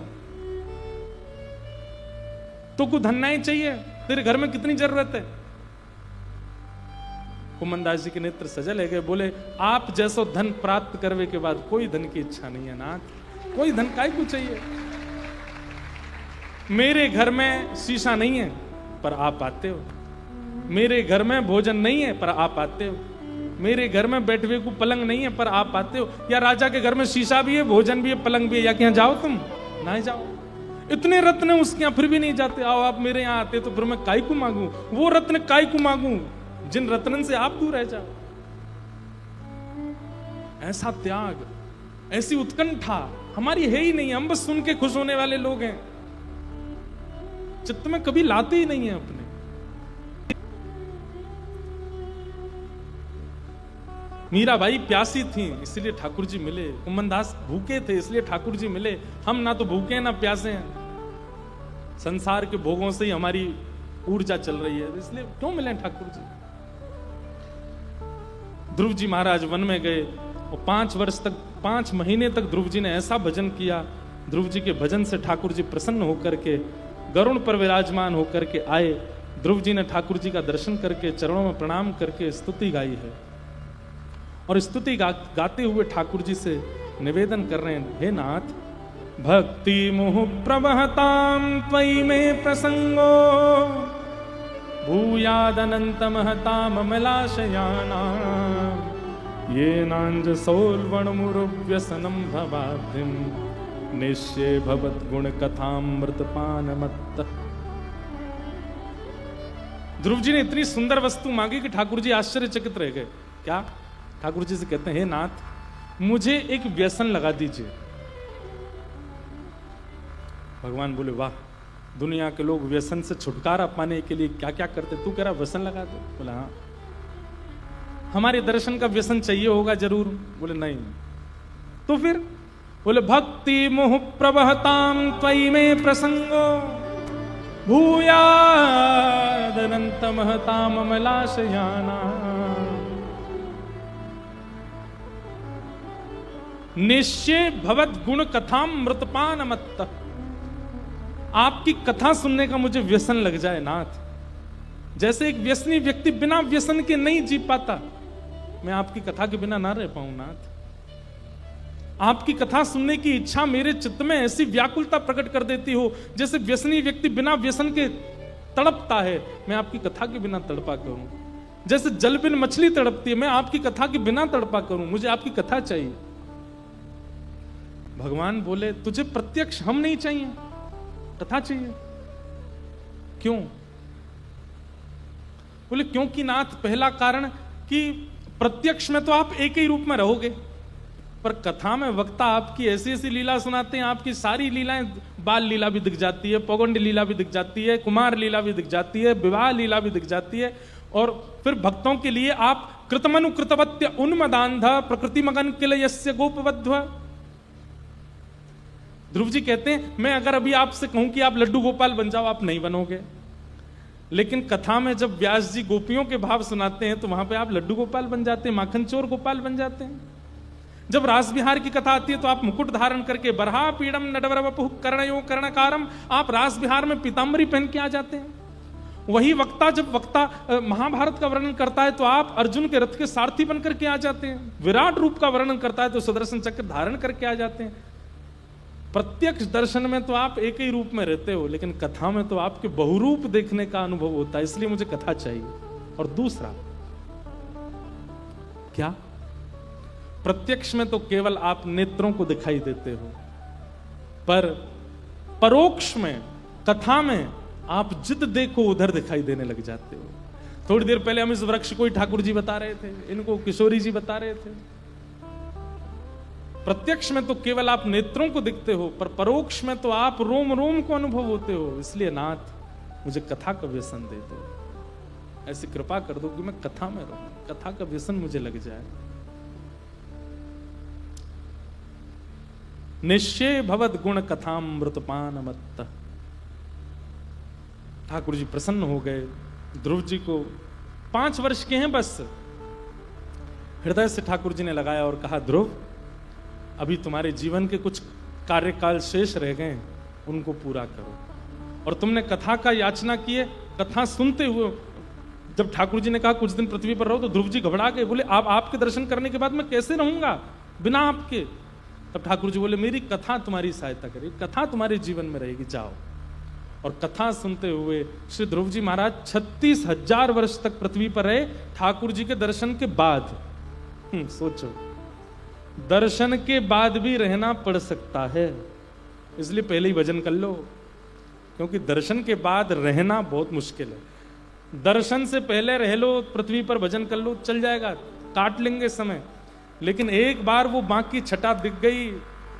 तो को धन नहीं चाहिए, तेरे घर में कितनी जरूरत है। कुम्मनदास जी के नेत्र सजल है गए, बोले आप जैसो धन प्राप्त करवे के बाद कोई धन की इच्छा नहीं है नाथ, कोई धन काय को चाहिए। मेरे घर में शीशा नहीं है पर आप आते हो, मेरे घर में भोजन नहीं है पर आप आते हो, मेरे घर में बैठवे को पलंग नहीं है पर आप आते हो। या राजा के घर में शीशा भी है, भोजन भी है, पलंग भी है, या कि यहाँ जाओ तुम ना जाओ। इतने रत्न उसके यहाँ फिर भी नहीं जाते। आओ आप मेरे यहाँ आते तो फिर मैं काय को मांगू, वो रत्न काय को मांगू जिन रत्नन से आप दूर रह जाओ। ऐसा त्याग, ऐसी उत्कंठा हमारी है ही नहीं। हम बस सुन के खुश होने वाले लोग हैं, चित्त में कभी लाते ही नहीं है अपने। मीराबाई प्यासी थी इसलिए ठाकुर जी मिले, कुम्मनदास भूखे थे इसलिए ठाकुर जी मिले। हम ना तो भूखे हैं ना प्यासे हैं, संसार के भोगों से ही हमारी ऊर्जा चल रही है, इसलिए क्यों मिले ठाकुर जी। ध्रुव जी महाराज वन में गए और 5 वर्ष तक, 5 महीने तक ध्रुव जी ने ऐसा भजन किया। ध्रुव जी के भजन से ठाकुर जी प्रसन्न होकर के गरुड़ पर विराजमान होकर के आए। ध्रुव जी ने ठाकुर जी का दर्शन करके चरणों में प्रणाम करके स्तुति गाई है, और स्तुति गाते हुए ठाकुर जी से निवेदन कर रहे हैं, हे नाथ, भक्ति मोह प्रवहताम त्वयि में प्रसंगो भूयादनंत महताम अमलाशयाना ये नांज सोलवण मुरुव्यसनम भवाब्धिम निश्चय भवत गुण कथामृतपान मत्त। ध्रुव जी ने इतनी सुंदर वस्तु मांगी कि ठाकुर जी आश्चर्यचकित रह गए। क्या? ठाकुर जी से कहते हैं, हे नाथ, मुझे एक व्यसन लगा दीजिए। भगवान बोले, वाह, दुनिया के लोग व्यसन से छुटकारा पाने के लिए क्या क्या करते, तू कह रहा व्यसन लगा दो। बोला हाँ। हमारे दर्शन का व्यसन चाहिए होगा जरूर। बोले नहीं। तो फिर बोले, भक्ति मोह प्रवहताम त्वयि में प्रसंगो भूयादनंत महताम अमलाशयाना निश्चय भवत गुण कथाम मृतपान मत्त। आपकी कथा सुनने का मुझे व्यसन लग जाए नाथ। जैसे एक व्यसनी व्यक्ति बिना व्यसन के नहीं जी पाता, मैं आपकी कथा के बिना ना रह पाऊं नाथ। आपकी कथा सुनने की इच्छा मेरे चित्त में ऐसी व्याकुलता प्रकट कर देती हो, जैसे व्यसनी व्यक्ति बिना व्यसन के तड़पता है, मैं आपकी कथा के बिना तड़पा करूं। जैसे जल बिन मछली तड़पती है, मैं आपकी कथा के बिना तड़पा करूं, मुझे आपकी कथा चाहिए। भगवान बोले तुझे प्रत्यक्ष हम नहीं चाहिए, कथा चाहिए। क्यों? बोले क्योंकि नाथ पहला कारण कि प्रत्यक्ष में तो आप एक ही रूप में रहोगे, पर कथा में वक्ता आपकी ऐसी ऐसी लीला सुनाते हैं, आपकी सारी लीलाएं, बाल लीला भी दिख जाती है, पौगंड लीला भी दिख जाती है, कुमार लीला भी दिख जाती है, विवाह लीला भी दिख जाती है, और फिर भक्तों के लिए आप कृतमनु कृतवत्य उन्मदान्धा प्रकृति मगन किलयस्य गोपवध्व। ध्रुव जी कहते हैं मैं अगर अभी आपसे कहूं कि आप लड्डू गोपाल बन जाओ, आप नहीं बनोगे, लेकिन कथा में जब व्यास जी गोपियों के भाव सुनाते हैं तो वहां पे आप लड्डू गोपाल बन जाते हैं, माखन चोर गोपाल बन जाते हैं। जब रास बिहार की कथा आती है तो आप मुकुट धारण करके बरहा पीड़म नटवर वपुः कर्णयो कर्णकारम, आप रास बिहार में पीताम्बरी पहन के आ जाते हैं। वही वक्ता जब वक्ता महाभारत का वर्णन करता है तो आप अर्जुन के रथ के सारथी बनकर के आ जाते हैं। विराट रूप का वर्णन करता है तो सुदर्शन चक्र धारण करके आ जाते हैं। प्रत्यक्ष दर्शन में तो आप एक ही रूप में रहते हो, लेकिन कथा में तो आपके बहुरूप देखने का अनुभव होता है, इसलिए मुझे कथा चाहिए। और दूसरा क्या? प्रत्यक्ष में तो केवल आप नेत्रों को दिखाई देते हो, पर परोक्ष में कथा में आप जिद देखो उधर दिखाई देने लग जाते हो। थोड़ी देर पहले हम इस वृक्ष को ही ठाकुर जी बता रहे थे, इनको किशोरी जी बता रहे थे। प्रत्यक्ष में तो केवल आप नेत्रों को दिखते हो, पर परोक्ष में तो आप रोम रोम को अनुभव होते हो। इसलिए नाथ मुझे कथा का व्यसन दे दो, ऐसी कृपा कर दो कि मैं कथा में रहूं, कथा का व्यसन मुझे लग जाए। निश्चय भवद गुण कथामृतपान मत्त। ठाकुर जी प्रसन्न हो गए। ध्रुव जी को 5 वर्ष के हैं बस, हृदय से ठाकुर जी ने लगाया और कहा ध्रुव अभी तुम्हारे जीवन के कुछ कार्यकाल शेष रह गए, उनको पूरा करो। और तुमने कथा का याचना की है, कथा सुनते हुए जब ठाकुर जी ने कहा कुछ दिन पृथ्वी पर रहो, तो ध्रुव जी घबरा गए, बोले आप आपके दर्शन करने के बाद मैं कैसे रहूंगा बिना आपके? तब ठाकुर जी बोले मेरी कथा तुम्हारी सहायता करेगी, कथा तुम्हारे जीवन में रहेगी, जाओ। और कथा सुनते हुए श्री ध्रुव जी महाराज 36,000 वर्ष तक पृथ्वी पर रहे, ठाकुर जी के दर्शन के बाद। सोचो, दर्शन के बाद भी रहना पड़ सकता है, इसलिए पहले ही भजन कर लो, क्योंकि दर्शन के बाद रहना बहुत मुश्किल है। दर्शन से पहले रह लो, पृथ्वी पर भजन कर लो, चल जाएगा, काट लेंगे समय। लेकिन एक बार वो बाकी छटा दिख गई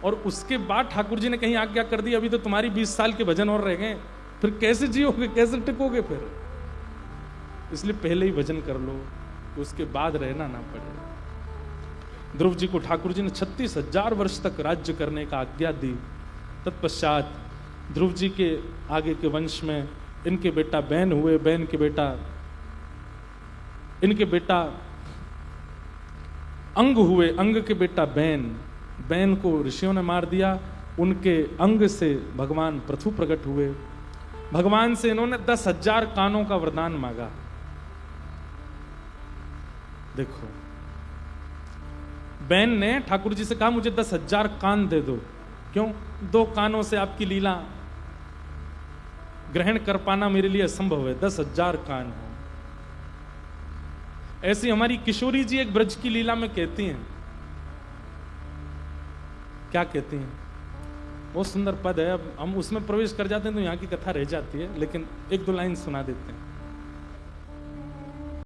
और उसके बाद ठाकुर जी ने कहीं आज्ञा कर दी अभी तो तुम्हारी 20 साल के भजन और रह गए, फिर कैसे जियोगे, कैसे टिकोगे फिर? इसलिए पहले ही भजन कर लो कि उसके बाद रहना ना पड़े। ध्रुव जी को ठाकुर जी ने 36,000 वर्ष तक राज्य करने का आज्ञा दी। तत्पश्चात ध्रुव जी के आगे के वंश में इनके बेटा बैन हुए, बैन के बेटा इनके बेटा अंग हुए, अंग के बेटा बैन, बैन को ऋषियों ने मार दिया। उनके अंग से भगवान पृथु प्रकट हुए। भगवान से इन्होंने 10,000 कानों का वरदान मांगा। देखो, बैन ने ठाकुर जी से कहा मुझे 10,000 कान दे दो। क्यों? 2 कानों से आपकी लीला ग्रहण कर पाना मेरे लिए असंभव है, 10,000 कान हो। ऐसी हमारी किशोरी जी एक ब्रज की लीला में कहती हैं, क्या कहती हैं? बहुत सुंदर पद है, अब हम उसमें प्रवेश कर जाते हैं तो यहाँ की कथा रह जाती है, लेकिन 1-2 लाइन सुना देते हैं।